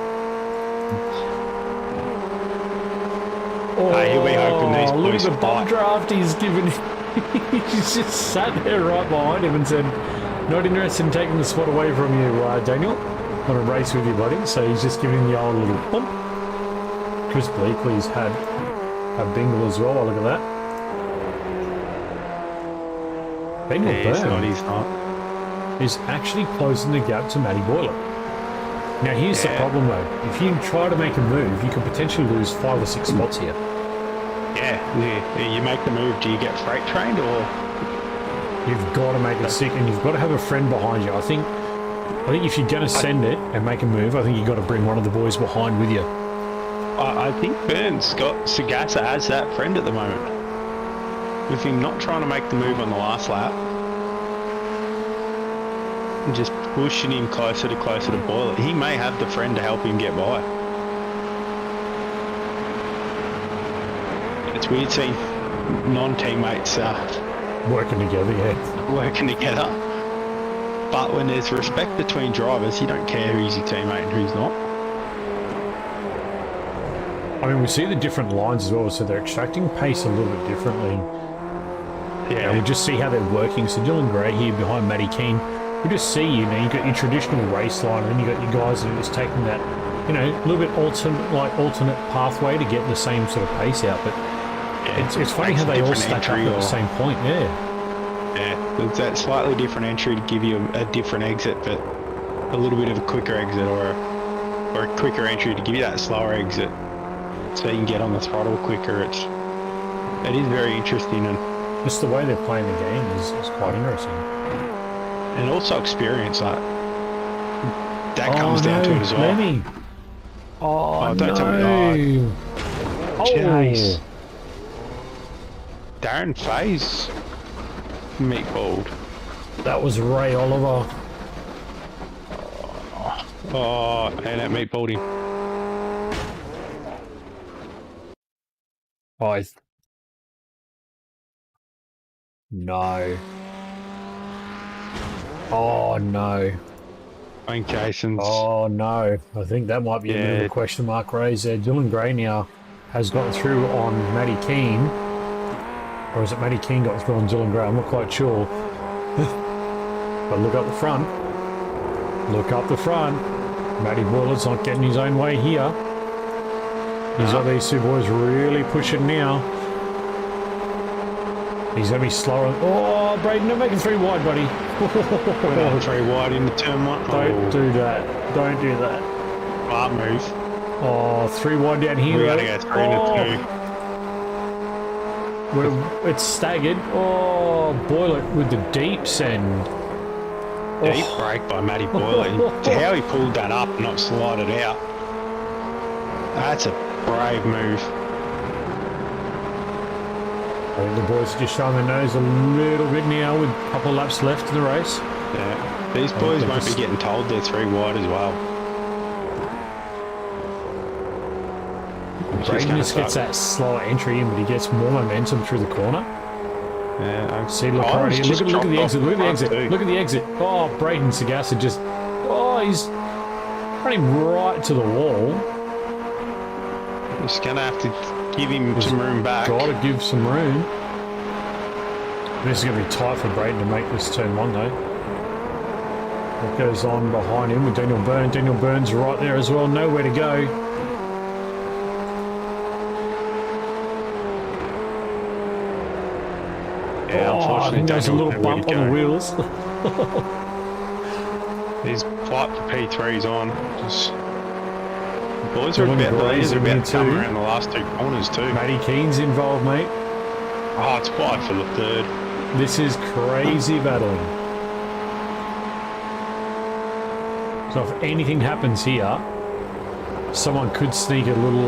Oh, Hey, we hoping these look at boys the fight. bump draft he's given. He's just sat there right behind him and said, "Not interested in taking the spot away from you, Daniel. Want to race with you, buddy." So he's just giving the old little bump. Chris Bleakley's had a bingle as well. Look at that. Daniel He's not, Byrne he's not. is actually closing the gap to Matty Boylett. Now here's the Yeah. problem though. If you try to make a move, you could potentially lose 5 or 6 spots here. Yeah. You make the move, do you get freight trained or? You've got to make it sick, and you've got to have a friend behind you. I think if you're going to send it and make a move, I think you've got to bring one of the boys behind with you. I think Burns got Sagasa as that friend at the moment. With him not trying to make the move on the last lap. And just pushing him closer to Boylett. He may have the friend to help him get by. It's weird seeing non-teammates Working together, yeah. working together. But when there's respect between drivers, you don't care who's your teammate and who's not. I mean, we see the different lines as well, so they're extracting pace a little bit differently. Yeah, And we just see how they're working. So Dylan Gray here behind Matty Keane. We just see, you've got your traditional race line, and then you've got your guys that are just taking that, a little bit alternate pathway to get the same sort of pace out. But yeah, it's funny how they all stack up at the or, same point, yeah. Yeah, it's that slightly different entry to give you a different exit, but a little bit of a quicker exit, or a quicker entry to give you that slower exit, so you can get on the throttle quicker. It is very interesting, and Just the way they're playing the game is quite interesting. also experience that comes down to it as well. Lemmy. Oh, don't tell me. no. Jeez. Darren Faye's meatballed. That was Ray Oliver. Oh, and that meatballed him. Oh, no. Oh, no. I think Jason's. Oh no, I think that might be a bit of a question mark raised there. Dylan Gray now has gotten through on Matty Keane. Or is it Matty Keane got through on Dylan Gray? I'm not quite sure. But look up the front. Look up the front. Matty Boylett's not getting his own way here. He's got these two boys really pushing now. He's going to be slower. Oh, Braden, don't make him 3 wide, buddy. Went on 3 wide into turn 1. Don't do that. Don't do that. Smart move. Oh, 3 wide down here. We got to go 3 into 2. It's staggered. Oh, Boylett with the deep send. Deep break by Matty Boylett. How he pulled that up and not slide it out. That's a brave move. I think the boys are just showing their nose a little bit now with a couple of laps left in the race. Yeah. These boys won't be getting told they're 3 wide as well. Braden just gets that slower entry in, but he gets more momentum through the corner. Yeah, See, look right here. Look at the exit. Look at the exit. Look at the exit. Oh, Braden Sagassa just... Oh, he's running right to the wall. Just going to have to give him some room back. Got to give some room. This is going to be tight for Braden to make this turn 1, though. What goes on behind him with Daniel Byrne? Daniel Byrne's right there as well. Nowhere to go. Yeah, unfortunately, I think there's a little bump on the wheels. His flight for P3's on. Just... The boys are about to come around the last 2 corners too. Matty Keane's involved, mate. Oh, it's wide for the 3rd. This is crazy battling. So if anything happens here, someone could sneak a little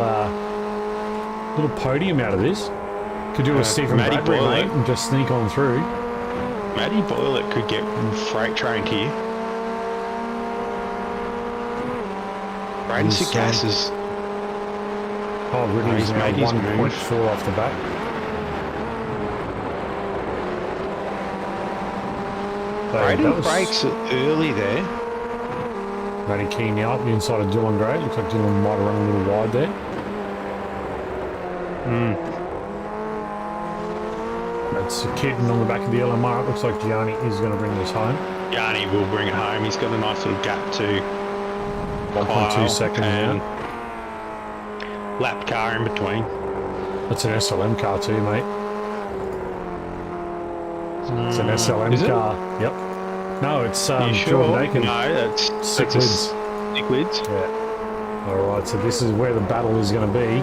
podium out of this. Could do a Stephen Bradbury, mate, and just sneak on through. Matty Boylett could get freight trained here. Braden Sagassa. Oh, really? He's now 1.4 off the back. Braden breaks it early there. Matty Keane now up the inside of Dylan Gray. Looks like Dylan might have run a little wide there. That's a kitten on the back of the LMR. It looks like Gianni is going to bring this home. Gianni will bring it home. He's got a nice little gap to 1.2 seconds and lap car in between. That's an SLM car too, mate. It's an SLM car. Yep. No, it's sure? Jordan Aiken. No, that's Cichlids. Cichlids. Yeah. All right, so this is where the battle is going to be.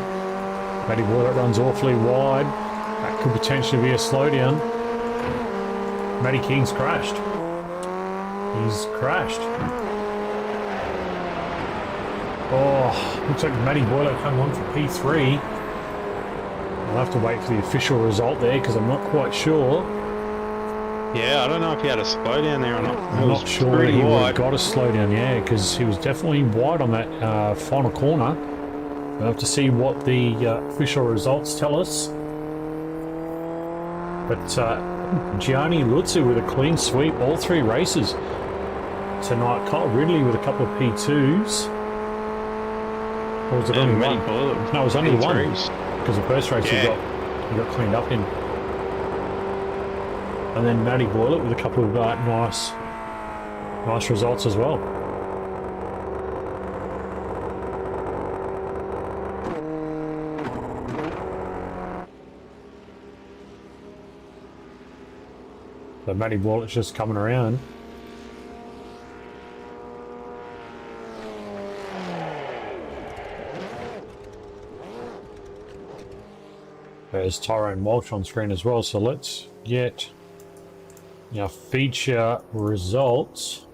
Matty Boylett runs awfully wide. That could potentially be a slowdown. Matty King's crashed. He's crashed. Oh, looks like Matty Boylett come on for P3. I'll have to wait for the official result there because I'm not quite sure. Yeah, I don't know if he had a slowdown there or not. I'm not sure he would have got a slowdown, yeah, because he was definitely wide on that final corner. We'll have to see what the official results tell us. But Gianni Lutzu with a clean sweep all 3 races tonight. Kyle Ridley with a couple of P2s. Or was it only one? No, it was only one. Because the first race he got cleaned up in. And then Matty Boylett with a couple of nice results as well. So Matty Boylett's just coming around. There's Tyrone Walsh on screen as well, so let's get our feature results.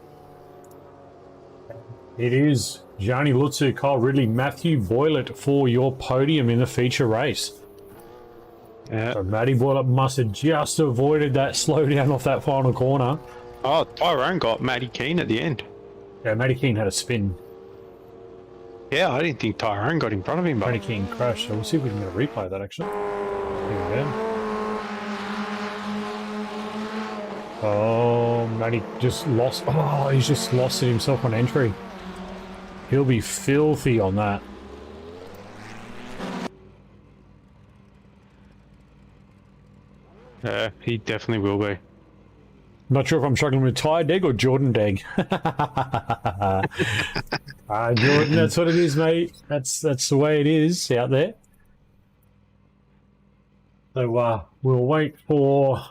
It is Gianni Lutzu, Kyle Ridley, Matthew Boylett for your podium in the feature race. So Matty Boylett must have just avoided that slowdown off that final corner. Oh, Tyrone got Matty Keane at the end. Yeah, Matty Keane had a spin. Yeah, I didn't think Tyrone got in front of him. But Matty Keane crashed, so we'll see if we can get a replay of that actually. Here we go. Oh, Oh, Matty just lost. Oh, he's just lost it himself on entry. He'll be filthy on that. He definitely will be. Not sure if I'm struggling with Ty Deg or Jordan Deg. Jordan, that's what it is, mate. That's the way it is out there. So we'll wait for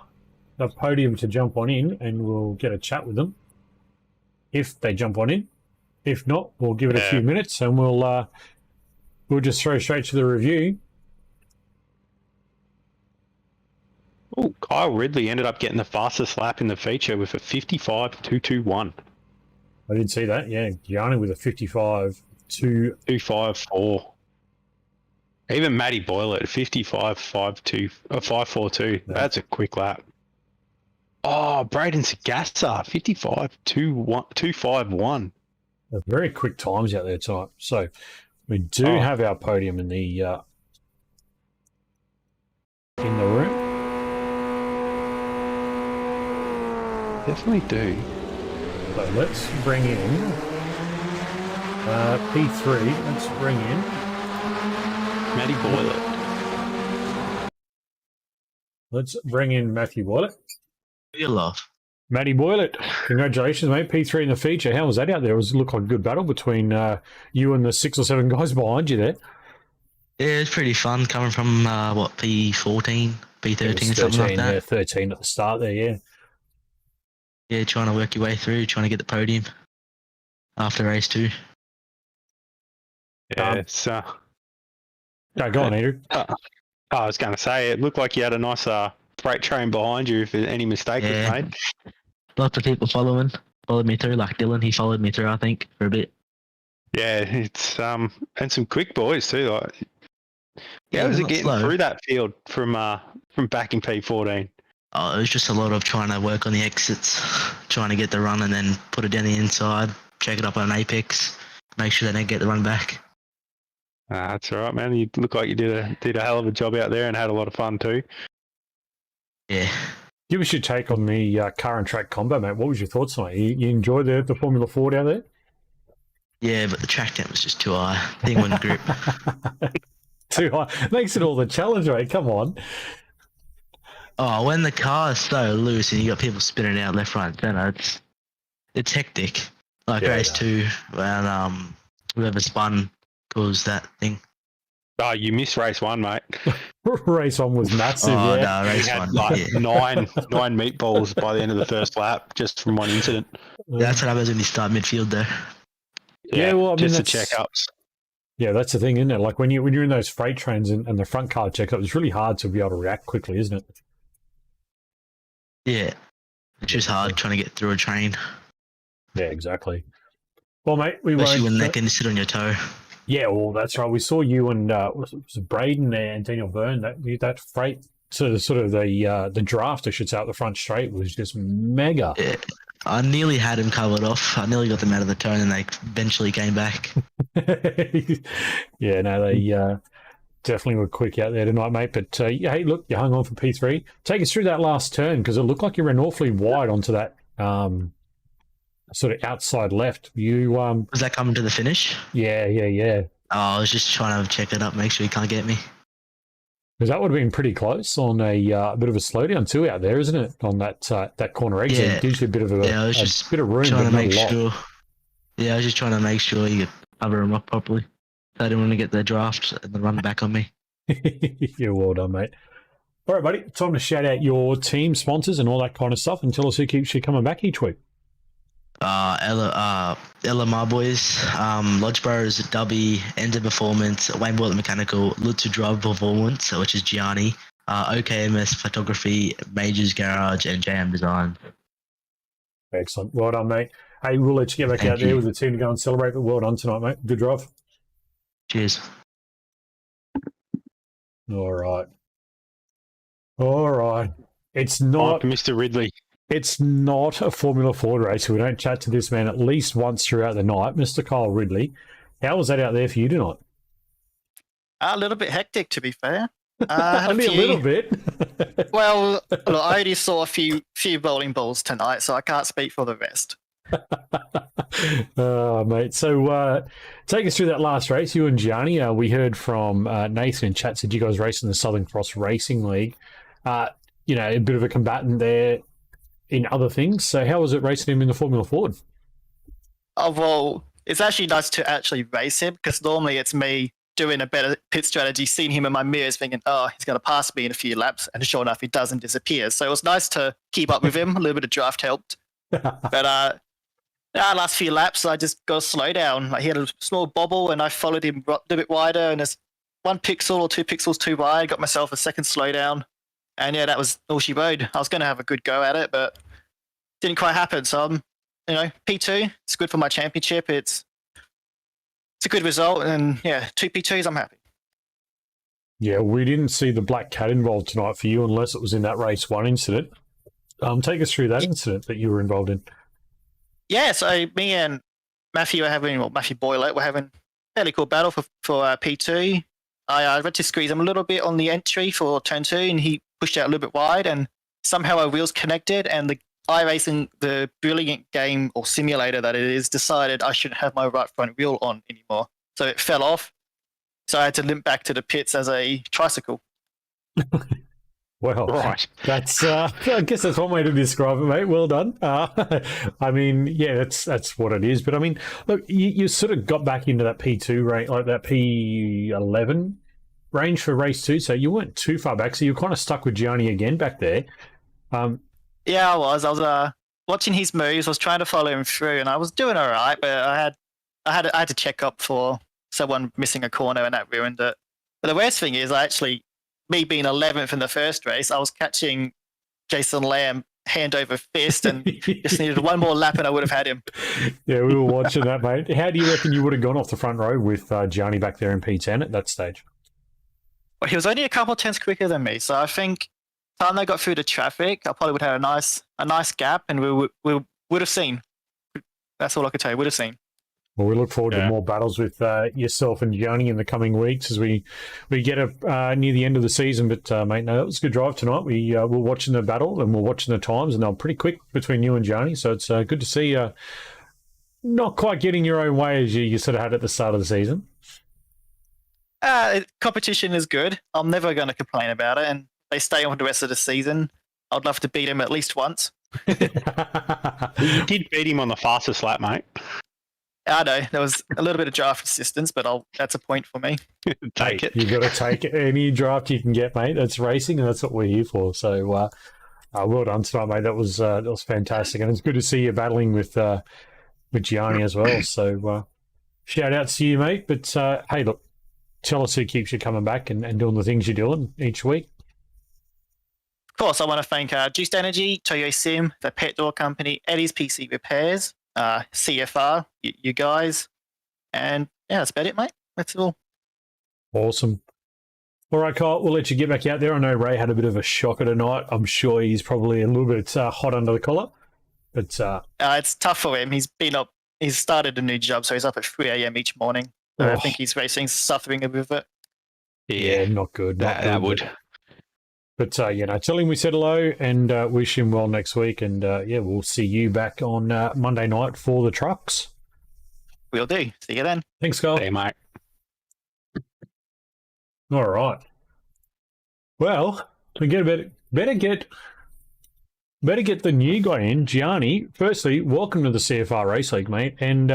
the podium to jump on in, and we'll get a chat with them if they jump on in. If not, we'll give it a few minutes, and we'll just throw straight to the review. Oh, Kyle Ridley ended up getting the fastest lap in the feature with a 55.221. I did see that. Yeah, Gianni with a 55.2. 254. Even Matty Boyle at 542. Yeah. That's a quick lap. Oh, Braden Sagassa, 55.251. Very quick times out there tonight. So we do have our podium in the room. Definitely do. So let's bring in P3. Let's bring in Matty Boyle. Let's bring in Matthew Boylett. You love. Matty Boylett, congratulations, mate. P3 in the feature. How was that out there? It looked like a good battle between you and the 6 or 7 guys behind you there. Yeah, it's pretty fun coming from P14, P13, something like that. Yeah, 13 at the start there, yeah. Yeah, trying to work your way through, trying to get the podium after race 2. Yeah, it's go on, Andrew. I was going to say, it looked like you had a nice freight train behind you if any mistake was made. Lots of people followed me through, like Dylan, he followed me through, I think, for a bit. Yeah, it's and some quick boys too. Like, how was it getting through that field from back in P14? Oh, it was just a lot of trying to work on the exits, trying to get the run and then put it down the inside, check it up on apex, make sure they don't get the run back. That's all right, man. You look like you did a hell of a job out there and had a lot of fun too. Yeah. Give us your take on the car and track combo, mate. What was your thoughts on it? You enjoyed the Formula Ford out there? Yeah, but the track temp was just too high. Thing wouldn't grip. Too high. Makes it all the challenge, mate. Come on. Oh, when the car is so loose and you got people spinning out left, right, center, it's hectic. Like race 2, when whoever spun caused that thing. Oh, you missed race 1, mate. Race 1 was massive. Oh, yeah. no, race You had 1. like nine meatballs by the end of the first lap just from one incident. That's what happens when you start midfield there. Yeah, well, I mean, just the checkups. Yeah, that's the thing, isn't it? Like when you're in those freight trains and the front car checks up, it's really hard to be able to react quickly, isn't it? Yeah, it's just hard trying to get through a train. Yeah, exactly. Well, mate, Especially when they can sit on your toe. Yeah, well, that's right. We saw you and was it Braden there and Daniel Byrne. That freight, sort of the draft, I should say, out the front straight was just mega. Yeah, I nearly had him covered off. I nearly got them out of the turn, and they eventually came back. Yeah, no, they definitely were quick out there tonight, mate. But hey, look, you hung on for P3. Take us through that last turn because it looked like you ran awfully wide onto that sort of outside left. You Was that coming to the finish? Yeah. Oh, I was just trying to check it up, make sure he can't get me. Because that would have been pretty close on a bit of a slowdown too out there, isn't it? On that corner exit, it gives you a bit of a bit of room, trying but to make not a lot. sure. Yeah, I was just trying to make sure you could cover him up properly. I didn't want to get the draft and the run back on me. You're well done, mate. All right, buddy. Time to shout out your team sponsors and all that kind of stuff, and tell us who keeps you coming back each week. Ella My Boys, Lodgeboro's Dubby, Ender Performance, Wayne Boyle Mechanical, Lutzu Drive Performance, which is Gianni, OKMS Photography, Majors Garage, and JM Design. Excellent. Well done, mate. Hey, we'll let you get back out there with the team to go and celebrate, but well done tonight, mate. Good drive. Cheers. All right. It's not Mr. Ridley. It's not a Formula Ford race. We don't chat to this man at least once throughout the night. Mr. Kyle Ridley, how was that out there for you tonight? A little bit hectic, to be fair. I had a Only a few. little bit. Well, look, I only saw a few bowling balls tonight, so I can't speak for the rest. Oh, mate. So take us through that last race, you and Gianni. We heard from Nathan in chat said you guys raced in the Southern Cross Racing League. A bit of a combatant there in other things. So how was it racing him in the Formula Ford? Oh, well, it's actually nice to actually race him because normally it's me doing a better pit strategy, seeing him in my mirrors thinking, oh, he's going to pass me in a few laps. And sure enough, he doesn't disappear. So it was nice to keep up with him. A little bit of draft helped. But last few laps, I just got a slow down. Like, he had a small bobble and I followed him a little bit wider. And there's 1 pixel or 2 pixels too wide. Got myself a second slowdown. And yeah, that was all she rode. I was going to have a good go at it, but didn't quite happen. So I'm, P2. It's good for my championship. It's a good result, and yeah, 2 P2s. I'm happy. Yeah, we didn't see the Black Cat involved tonight for you, unless it was in that race 1 incident. Take us through that incident that you were involved in. Yeah, so me and Matthew Matthew Boylett were having a fairly cool battle for P2. I tried to squeeze him a little bit on the entry for turn 2, and he pushed out a little bit wide, and somehow our wheels connected, and the iRacing, the brilliant game or simulator that it is, decided I shouldn't have my right front wheel on anymore. So it fell off. So I had to limp back to the pits as a tricycle. Well, Right. that's I guess that's one way to describe it, mate. Well done. I mean, yeah, that's what it is. But I mean, look, you sort of got back into that P2 range, like that P11 range for race 2, so you weren't too far back. So you were kind of stuck with Gianni again back there. Yeah, I was. I was watching his moves. I was trying to follow him through, and I was doing all right. But I had to check up for someone missing a corner, and that ruined it. But the worst thing is, me being 11th in the first race, I was catching Jason Lamb hand over fist, and just needed 1 more lap, and I would have had him. Yeah, we were watching that, mate. How do you reckon you would have gone off the front row with Gianni back there in P10 at that stage? Well, he was only a couple of tenths quicker than me, so I think by the time they got through the traffic, I probably would have had a nice gap, and we would have seen. That's all I could tell you. Would have seen. Well, we look forward to more battles with yourself and Gianni in the coming weeks as we get near the end of the season. But, mate, no, that was a good drive tonight. We were watching the battle and we're watching the times, and they were pretty quick between you and Gianni. So it's good to see not quite getting your own way as you sort of had at the start of the season. Competition is good. I'm never going to complain about it. And they stay on the rest of the season. I'd love to beat him at least once. You did beat him on the fastest lap, mate. I know there was a little bit of draft assistance, but that's a point for me. Take it. You've got to take any draft you can get, mate. That's racing, and that's what we're here for. So, well done tonight, mate. That was fantastic, and it's good to see you battling with Gianni as well. So, shout out to you, mate. But hey, look, tell us who keeps you coming back and doing the things you're doing each week. Of course, I want to thank Juiced Energy, Toyo Sim, the Pet Door Company, Eddie's PC Repairs, CFR, you guys, and yeah, that's about it, mate. That's all. Awesome. All right, Kyle, we'll let you get back out there. I know Ray had a bit of a shocker tonight. I'm sure he's probably a little bit hot under the collar, but it's tough for him. He's been up. He's started a new job, so he's up at 3 a.m. each morning. So I think he's racing, suffering a bit of it. Yeah, not good. That would. But tell him we said hello and wish him well next week. And we'll see you back on Monday night for the trucks. We'll do. See you then. Thanks, Kyle. Hey, mate. All right. Well, we better get the new guy in, Gianni. Firstly, welcome to the CFR Race League, mate, and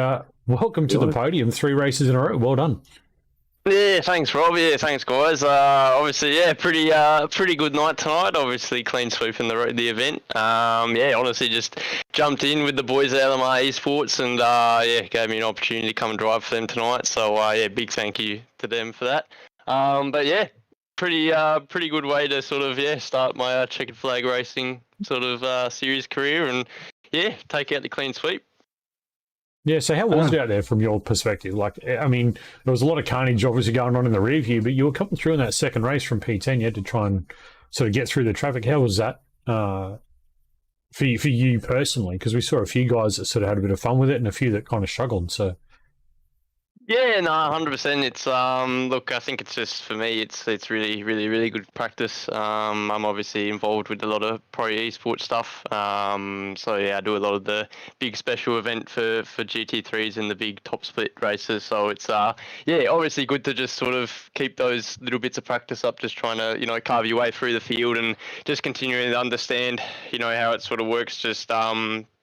welcome to the podium. 3 races in a row. Well done. Yeah, thanks, Rob. Yeah, thanks, guys. Obviously, pretty good night tonight. Obviously, clean sweep in the event. Honestly, just jumped in with the boys at LMR Esports and gave me an opportunity to come and drive for them tonight. So big thank you to them for that. Pretty good way to sort of start my checkered flag racing sort of series career and take out the clean sweep. Yeah, so how was it out there from your perspective? Like, I mean, there was a lot of carnage obviously going on in the rear view, but you were coming through in that second race from P10. You had to try and sort of get through the traffic. How was that for you personally? Because we saw a few guys that sort of had a bit of fun with it and a few that kind of struggled. So, Yeah, no, 100%. It's look, I think it's just for me, it's really good practice. I'm obviously involved with a lot of pro esports stuff. So yeah, I do a lot of the big special event for GT3s and the big top split races. So it's yeah, obviously good to just sort of keep those little bits of practice up, just trying to carve your way through the field and just continuing to understand how it sort of works. Just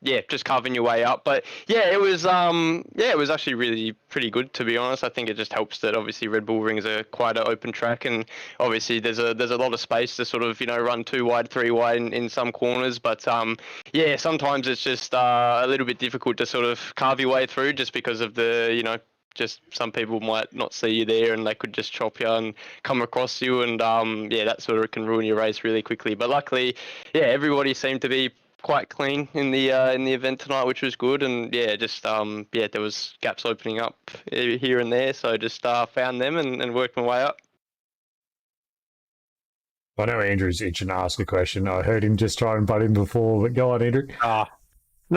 yeah, just carving your way up. But yeah, it was actually really pretty good, to be honest. I think it just helps that obviously Red Bull Ring is quite an open track, and obviously there's a lot of space to sort of run 2 wide, 3 wide in some corners. But yeah, sometimes it's just a little bit difficult to sort of carve your way through, just because of the just some people might not see you there and they could just chop you and come across you, and yeah, that sort of can ruin your race really quickly. But luckily, yeah, everybody seemed to be quite clean in the event tonight, which was good. And yeah, just yeah, there was gaps opening up here and there, so just found them and worked my way up. I know Andrew's itching to ask a question. I heard him just try and butt in before, but go on, Andrew. No,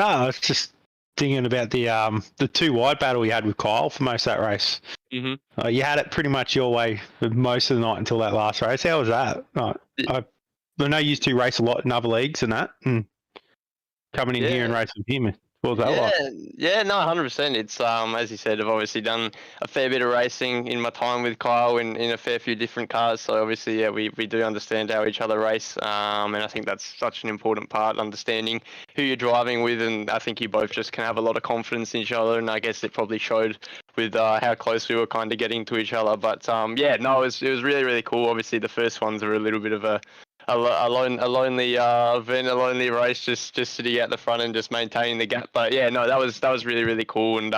I was just thinking about the 2 wide battle we had with Kyle for most of that race. Mm-hmm. You had it pretty much your way for most of the night until that last race. How was that? I know you two race a lot in other leagues and that, and coming in here and racing him. What was that like? Yeah, no, 100%. It's as you said, I've obviously done a fair bit of racing in my time with Kyle in a fair few different cars. So obviously, yeah, we do understand how each other race, and I think that's such an important part, understanding who you're driving with, and I think you both just can have a lot of confidence in each other, and I guess it probably showed with how close we were kind of getting to each other. But yeah, no, it was really cool. Obviously, the first ones are a little bit of a lonely event, a lonely race, just sitting at the front and just maintaining the gap. But yeah, no, that was really cool, and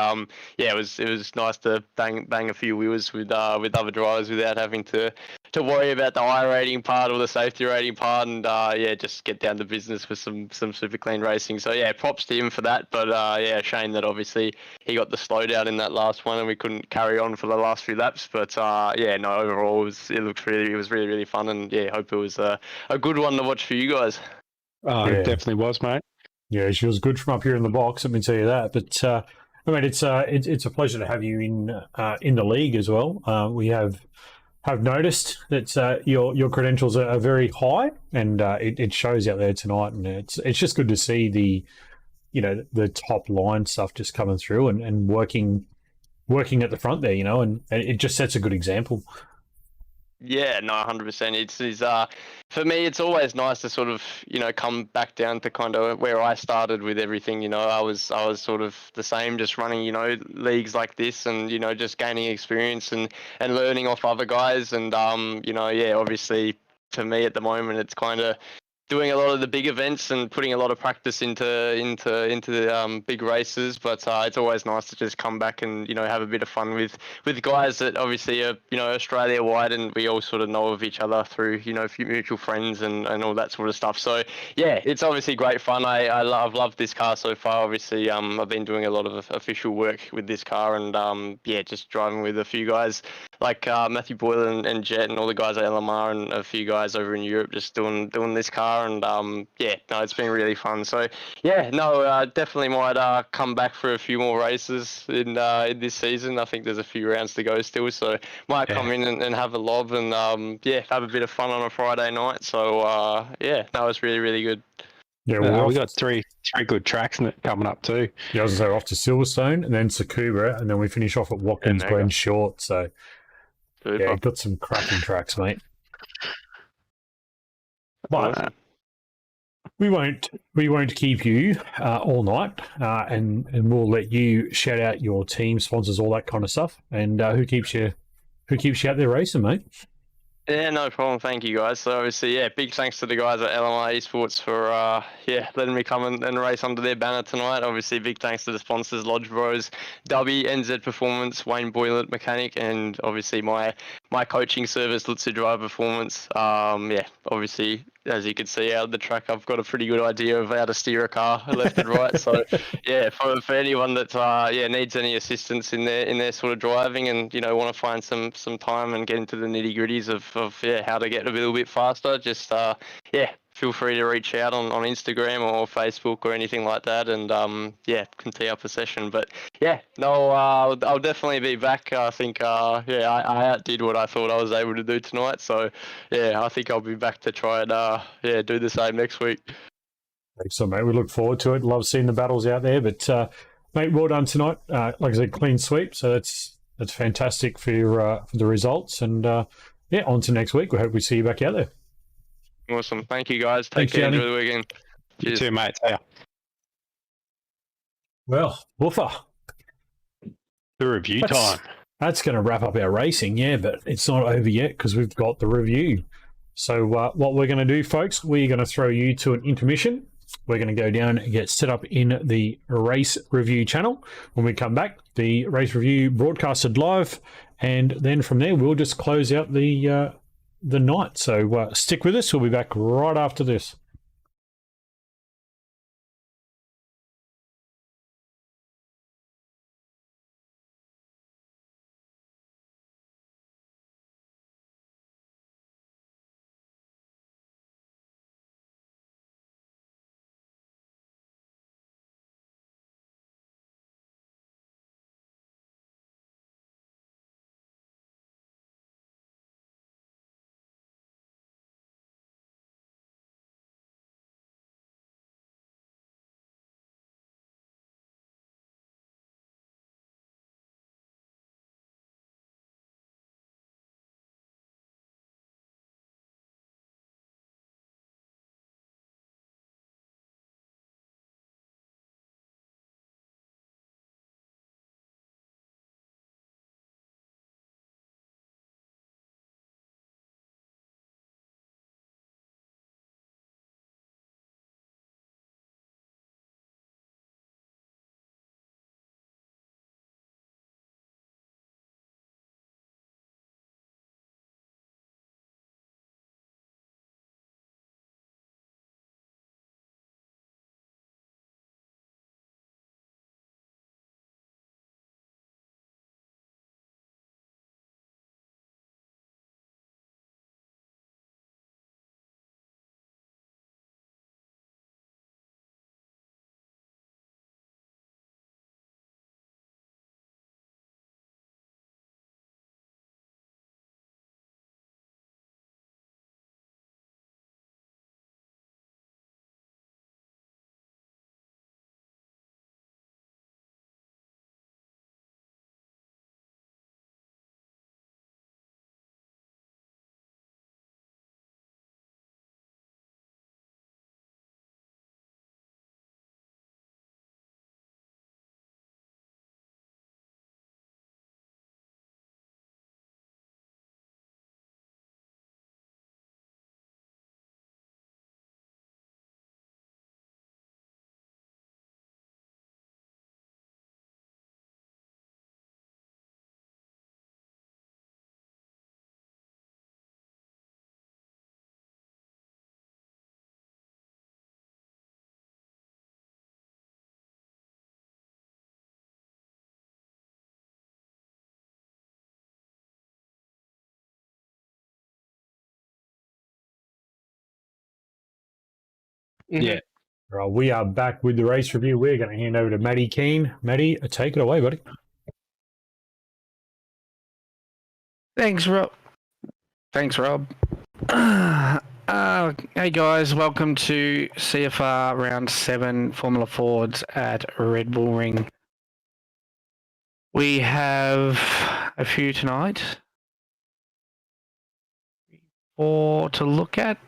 yeah, it was nice to bang a few wheels with other drivers without having to worry about the I rating part or the safety rating part, and yeah, just get down to business with some super clean racing. So yeah, props to him for that. But yeah, shame that obviously he got the slowdown in that last one and we couldn't carry on for the last few laps. But yeah, no, overall it was really fun, and yeah, hope it was a good one to watch for you guys. Oh, Yeah. it definitely was, mate. Yeah, she was good from up here in the box. Let me tell you that. But I mean, it's a pleasure to have you in the league as well. We have noticed that your credentials are very high, and it shows out there tonight. And it's just good to see the top line stuff just coming through and working at the front there, and it just sets a good example. Yeah, no, 100%. It's for me, it's always nice to sort of come back down to kind of where I started with everything. I was sort of the same, just running leagues like this, and just gaining experience and learning off other guys, and yeah, obviously for me at the moment, it's kind of doing a lot of the big events and putting a lot of practice into the big races. But it's always nice to just come back and have a bit of fun with guys that obviously are Australia wide, and we all sort of know of each other through a few mutual friends and all that sort of stuff. So yeah, it's obviously great fun. I've loved this car so far. Obviously, I've been doing a lot of official work with this car, and yeah, just driving with a few guys like Matthew Boyle and Jet and all the guys at LMR and a few guys over in Europe just doing this car, and yeah, no, it's been really fun. So yeah, no, definitely might come back for a few more races in this season. I think there's a few rounds to go still, so might come in and have a lob and yeah, have a bit of fun on a Friday night. So yeah, no, it's really good. Yeah, well, we got three good tracks coming up too. Yeah, I was off to Silverstone and then Tsukuba, and then we finish off at Watkins Glen Short. So yeah, got some cracking tracks, mate. But we won't keep you all night, and we'll let you shout out your team sponsors, all that kind of stuff, and who keeps you out there racing, mate. Yeah, no problem. Thank you, guys. So obviously, yeah, big thanks to the guys at LMR Esports for yeah, letting me come and race under their banner tonight. Obviously, big thanks to the sponsors, Lodge Bros, W, NZ Performance, Wayne Boylant Mechanic, and obviously my coaching service, Lutzer Drive Performance. Yeah, obviously, as you can see out of the track, I've got a pretty good idea of how to steer a car left and right. So yeah, for anyone that yeah, needs any assistance in their sort of driving, and want to find some time and get into the nitty gritties of yeah, how to get a little bit faster, just yeah, feel free to reach out on Instagram or Facebook or anything like that, and yeah, can tee up a session. But yeah, no, I'll definitely be back. I think yeah, I outdid what I thought I was able to do tonight. So yeah, I think I'll be back to try and yeah, do the same next week. Excellent, mate. We look forward to it. Love seeing the battles out there. But mate, well done tonight. Like I said, clean sweep. So that's fantastic for the results. And yeah, on to next week. We hope we see you back out there. Awesome. Thank you, guys. Thanks, Take care. Johnny. Enjoy the weekend. You Cheers. too, mate. See ya. Well, woofer. The review time. That's going to wrap up our racing, yeah, but it's not over yet because we've got the review. So what we're going to do, folks, we're going to throw you to an intermission. We're going to go down and get set up in the race review channel. When we come back, the race review broadcasted live, and then from there we'll just close out the night. So stick with us. We'll be back right after this. Yeah. Right, we are back with the race review. We're going to hand over to Matty Keane. Matty, take it away, buddy. Thanks, Rob. Hey guys, welcome to CFR Round 7 Formula Fords at Red Bull Ring. We have a few tonight. 4 to look at.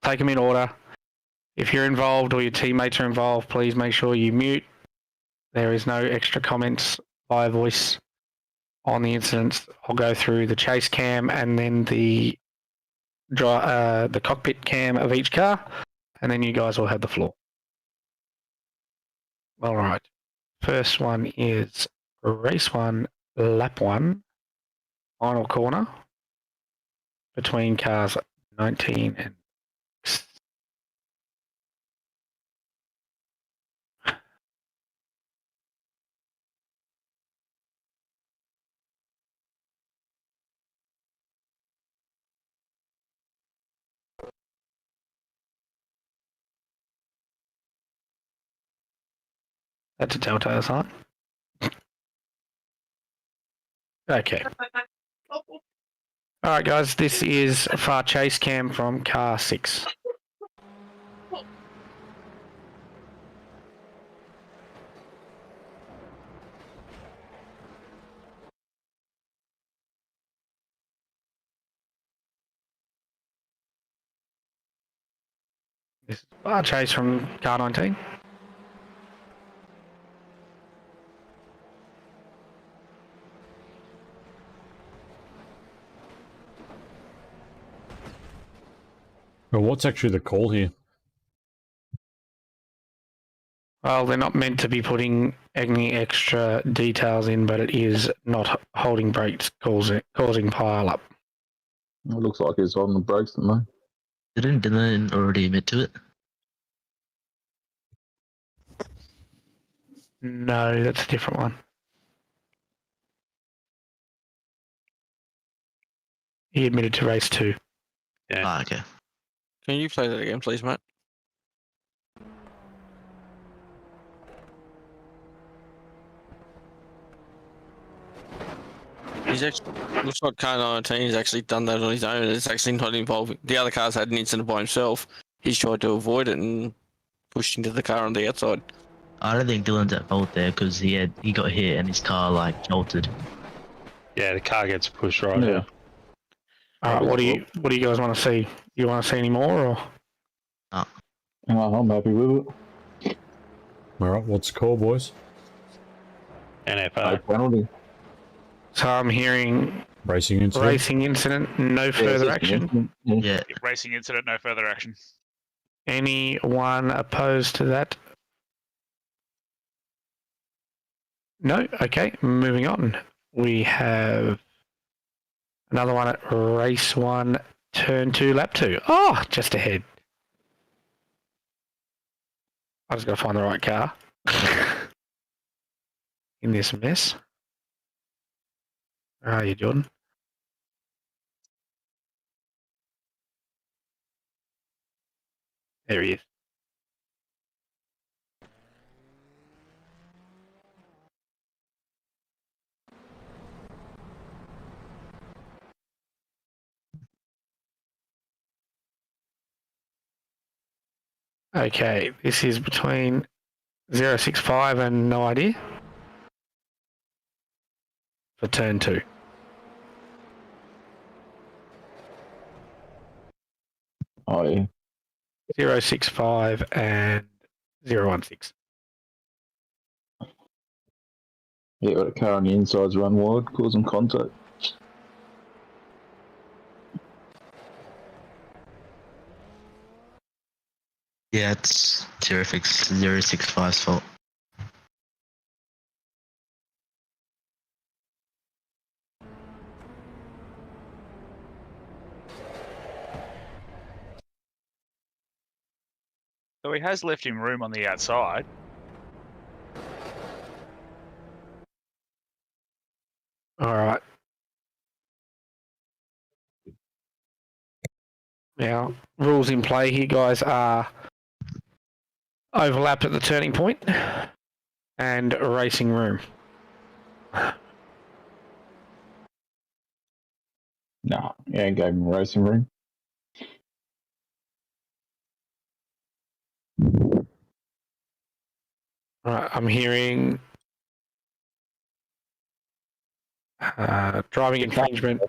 Take them in order. If you're involved or your teammates are involved, please make sure you mute. There is no extra comments via voice on the incidents. I'll go through the chase cam and then the cockpit cam of each car, and then you guys will have the floor. All right. First one is race 1, lap 1, final corner between cars 19 and That's a telltale sign. Okay. All right, guys. This is a far chase cam from car 6. This is far chase from car 19. Well, what's actually the call here? Well, they're not meant to be putting any extra details in, but it is not holding brakes causing pile up. It looks like he's on the brakes, doesn't he? Didn't Dylan already admit to it? No, that's a different one. He admitted to race 2. Yeah. Ah, okay. Can you play that again, please, mate? He's actually looks like car 19 has actually done that on his own. It's actually not involving the other cars. Had an incident by himself. He's tried to avoid it and pushed into the car on the outside. I don't think Dylan's at fault there because he got hit and his car like jolted. Yeah, the car gets pushed right. Yeah. All right, what do you guys want to see? You want to see any more, or I'm happy with it. All right, what's the call, boys? No NFR. penalty. so I'm hearing Racing incident. racing incident, no further action. Yeah. Racing incident, no further action. Anyone opposed to that? No? Okay, moving on. We have another one at race 1, turn 2, lap 2. Oh, just ahead. I just got to find the right car in this mess. Where are you, Jordan? There he is. Okay, this is between 065 and no idea for turn 2. Oh, yeah. 065 and 016. Yeah, got a car on the insides run wide, causing contact. Yeah, it's terrific. 065's fault. So he has left him room on the outside. All right. Now, rules in play here, guys, are overlap at the turning point and racing room. Nah, yeah, gave him a racing room. All right, I'm hearing driving infringement,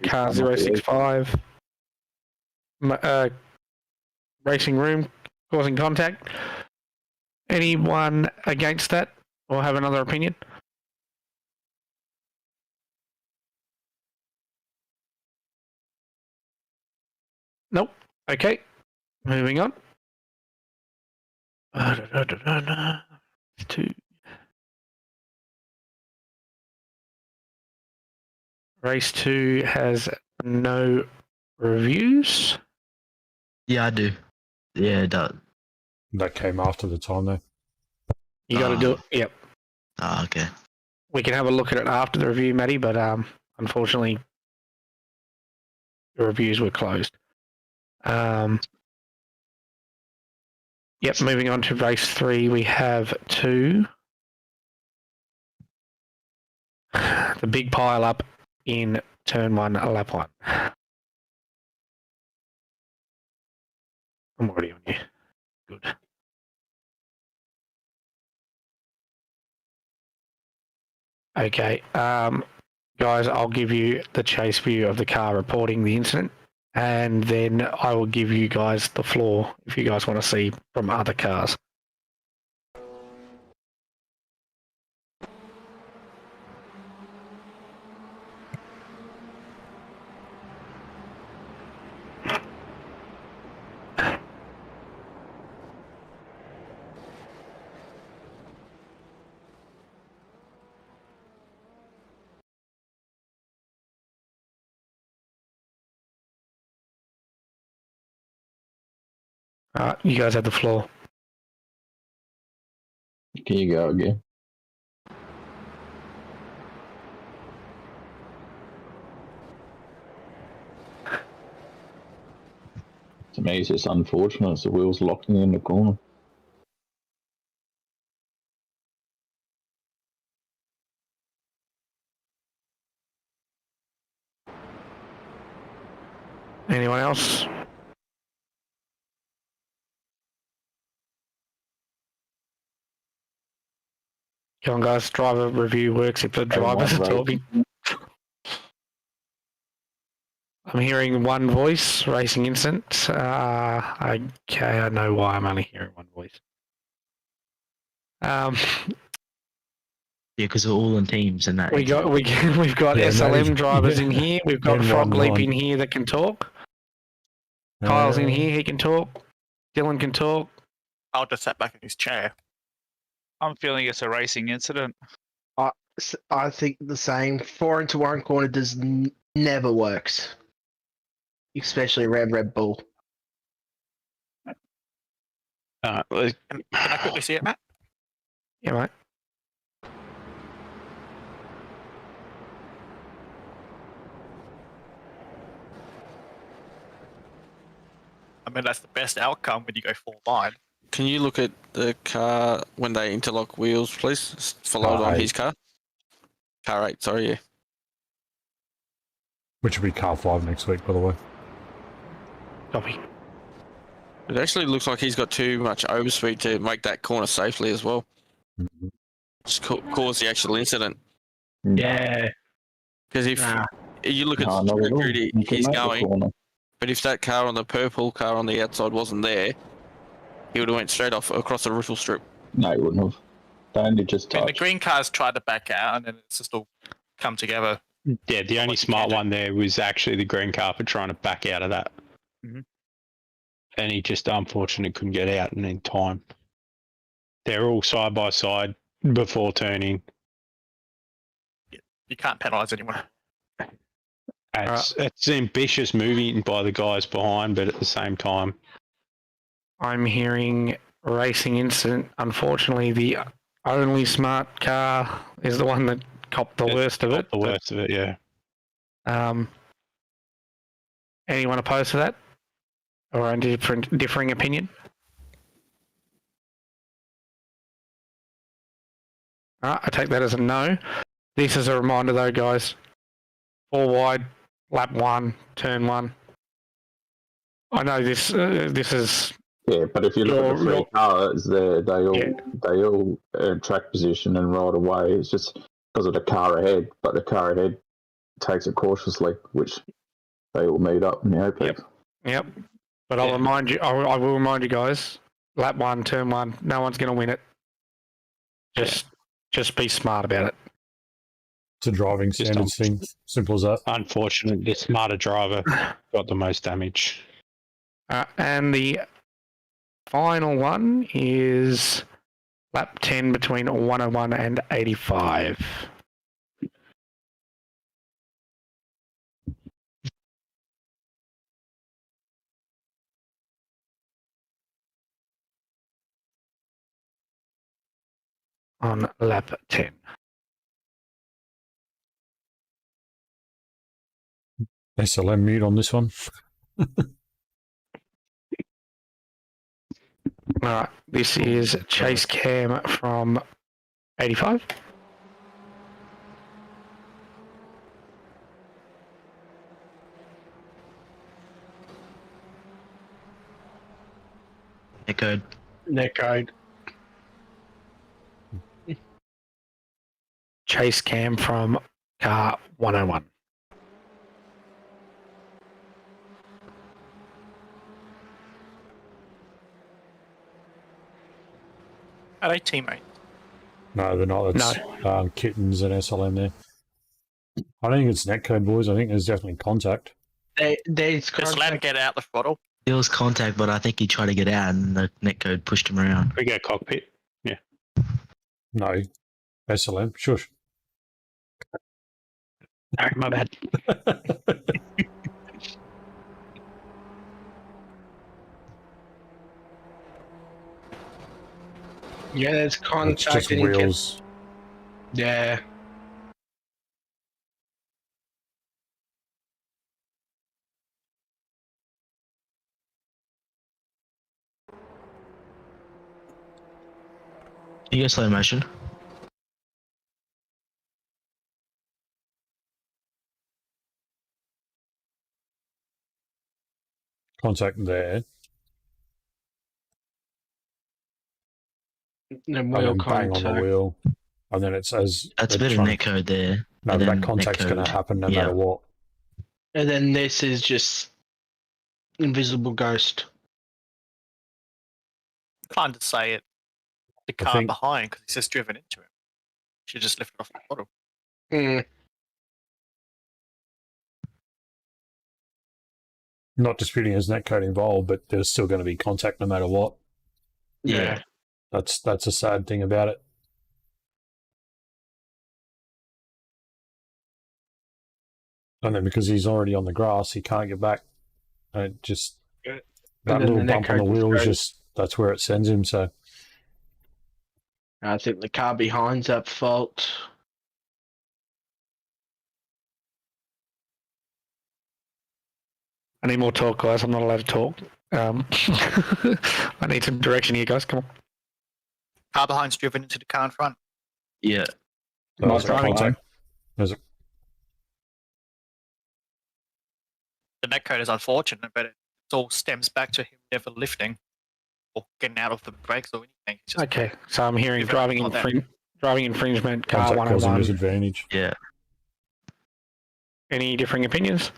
car 065, racing room, causing contact. Anyone against that or have another opinion? Nope. Okay. Moving on. Two. Race 2 has no reviews. Yeah, I do. Yeah, it does. That came after the time, though. You got to do it. Yep. Ah, okay. We can have a look at it after the review, Matty, but unfortunately, the reviews were closed. Yep, moving on to race 3, we have 2. The big pile up in turn 1, lap 1. I'm already on you. Good. Okay, guys, I'll give you the chase view of the car reporting the incident, and then I will give you guys the floor if you guys want to see from other cars. You guys have the floor. Can you go again? To me, it's just unfortunate. It's the wheels locking in the corner. Anyone else? Come on, guys. Driver review works if the drivers are talking. I'm hearing one voice, racing incident. Okay, I know why I'm only hearing one voice. Yeah, because we're all in teams and that. We've got SLM drivers in here. We've got Frog Leap in here that can talk. Kyle's in here. He can talk. Dylan can talk. I'll just sat back in his chair. I'm feeling it's a racing incident. I think the same. 4 into 1 corner never works, especially around Red Bull. Can I quickly see it, Matt? Yeah, mate. I mean, that's the best outcome when you go full line. Can you look at the car when they interlock wheels, please? Followed on his car. Car 8, sorry, yeah. Which will be car 5 next week, by the way. Copy. It actually looks like he's got too much overspeed to make that corner safely as well. Mm-hmm. Just cause the actual incident. Yeah. Because if you look at the grid he's going, but if that car on the purple car on the outside wasn't there, he would have went straight off across the roof strip. No, he wouldn't have. They only just touched. The green cars tried to back out, and then it's just all come together. Yeah, the only smart one there was actually the green car for trying to back out of that. Mm-hmm. And he just unfortunately couldn't get out in time. They're all side by side before turning. You can't penalise anyone. It's ambitious moving by the guys behind, but at the same time, I'm hearing racing incident. Unfortunately, the only smart car is the one that copped the worst of it. The worst of it, yeah. Anyone opposed to that? Or a differing opinion? I take that as a no. This is a reminder though, guys. 4 wide, lap 1, turn 1. I know this is... Yeah, but if you look at the 3 cars, they all track position and right away. It's just because of the car ahead, but the car ahead takes it cautiously, which they all meet up in the apex. Yep. But I'll remind you. I will remind you guys. Lap 1, turn 1. No one's going to win it. Just be smart about it. It's a driving standards thing. Simple as that. Unfortunately, the smarter driver got the most damage. And the final one is lap 10 between 101 and 85. On lap 10. SLM mute on this one. All right, this is chase cam from 85. Echoed. Netcode. Chase cam from car 101. Are they teammates? No, they're not. It's Kittens and SLM there. I don't think it's netcode, boys. I think there's definitely contact. There's Just let him get out the throttle. There was contact, but I think he tried to get out and the netcode pushed him around. We go cockpit. Yeah. No. SLM. Shush. Sorry, my bad. Yeah, there's It's contact. just and you can- wheels. Yeah. You go slow motion. Contact there. And And wheel then bang on the contact. wheel. And then it says... That's a they're bit of trying- netcode there. No, and but then that contact's going to netcode. happen no Yeah. matter what. And then this is just invisible ghost. Can't just say it. The I car think- behind because he's just driven into it. Should just lift it off the bottle. Hmm. Not disputing there's netcode involved, but there's still going to be contact no matter what. Yeah. That's a sad thing about it. And then because he's already on the grass, he can't get back. And it just that And then little the bump on the netcode wheel is goes- just that's where it sends him. So I think the car behind's at fault. I need more talk, guys. I'm not allowed to talk. I need some direction here, guys. Come on. Car behind's driven into the car in front. Yeah. Nice driving, contact. There's a The netcode is unfortunate, but it all stems back to him never lifting or getting out of the brakes or anything. It's just Okay, so I'm hearing You've driving got that. driving infringement, car contact causing 101. disadvantage. Yeah. Any differing opinions?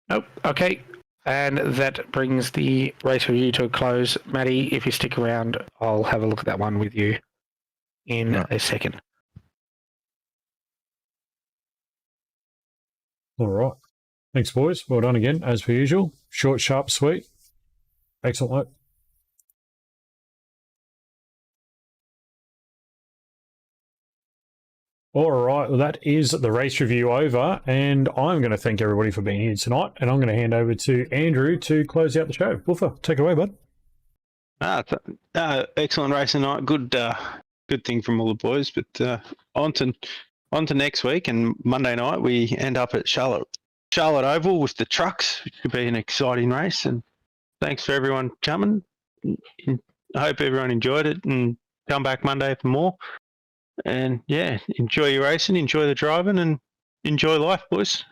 Nope. Okay. And that brings the race review to a close. Matty, if you stick around, I'll have a look at that one with you in a second. All right. Thanks, boys. Well done again, as per usual. Short, sharp, sweet. Excellent work. All right, well, that is the race review over, and I'm going to thank everybody for being here tonight, and I'm going to hand over to Andrew to close out the show. Woofer, take it away, bud. Excellent race tonight. Good thing from all the boys. But on to next week, and Monday night we end up at Charlotte Oval with the trucks, which could be an exciting race. And thanks for everyone coming. I hope everyone enjoyed it, and come back Monday for more. And yeah, enjoy your racing, enjoy the driving, and enjoy life, boys.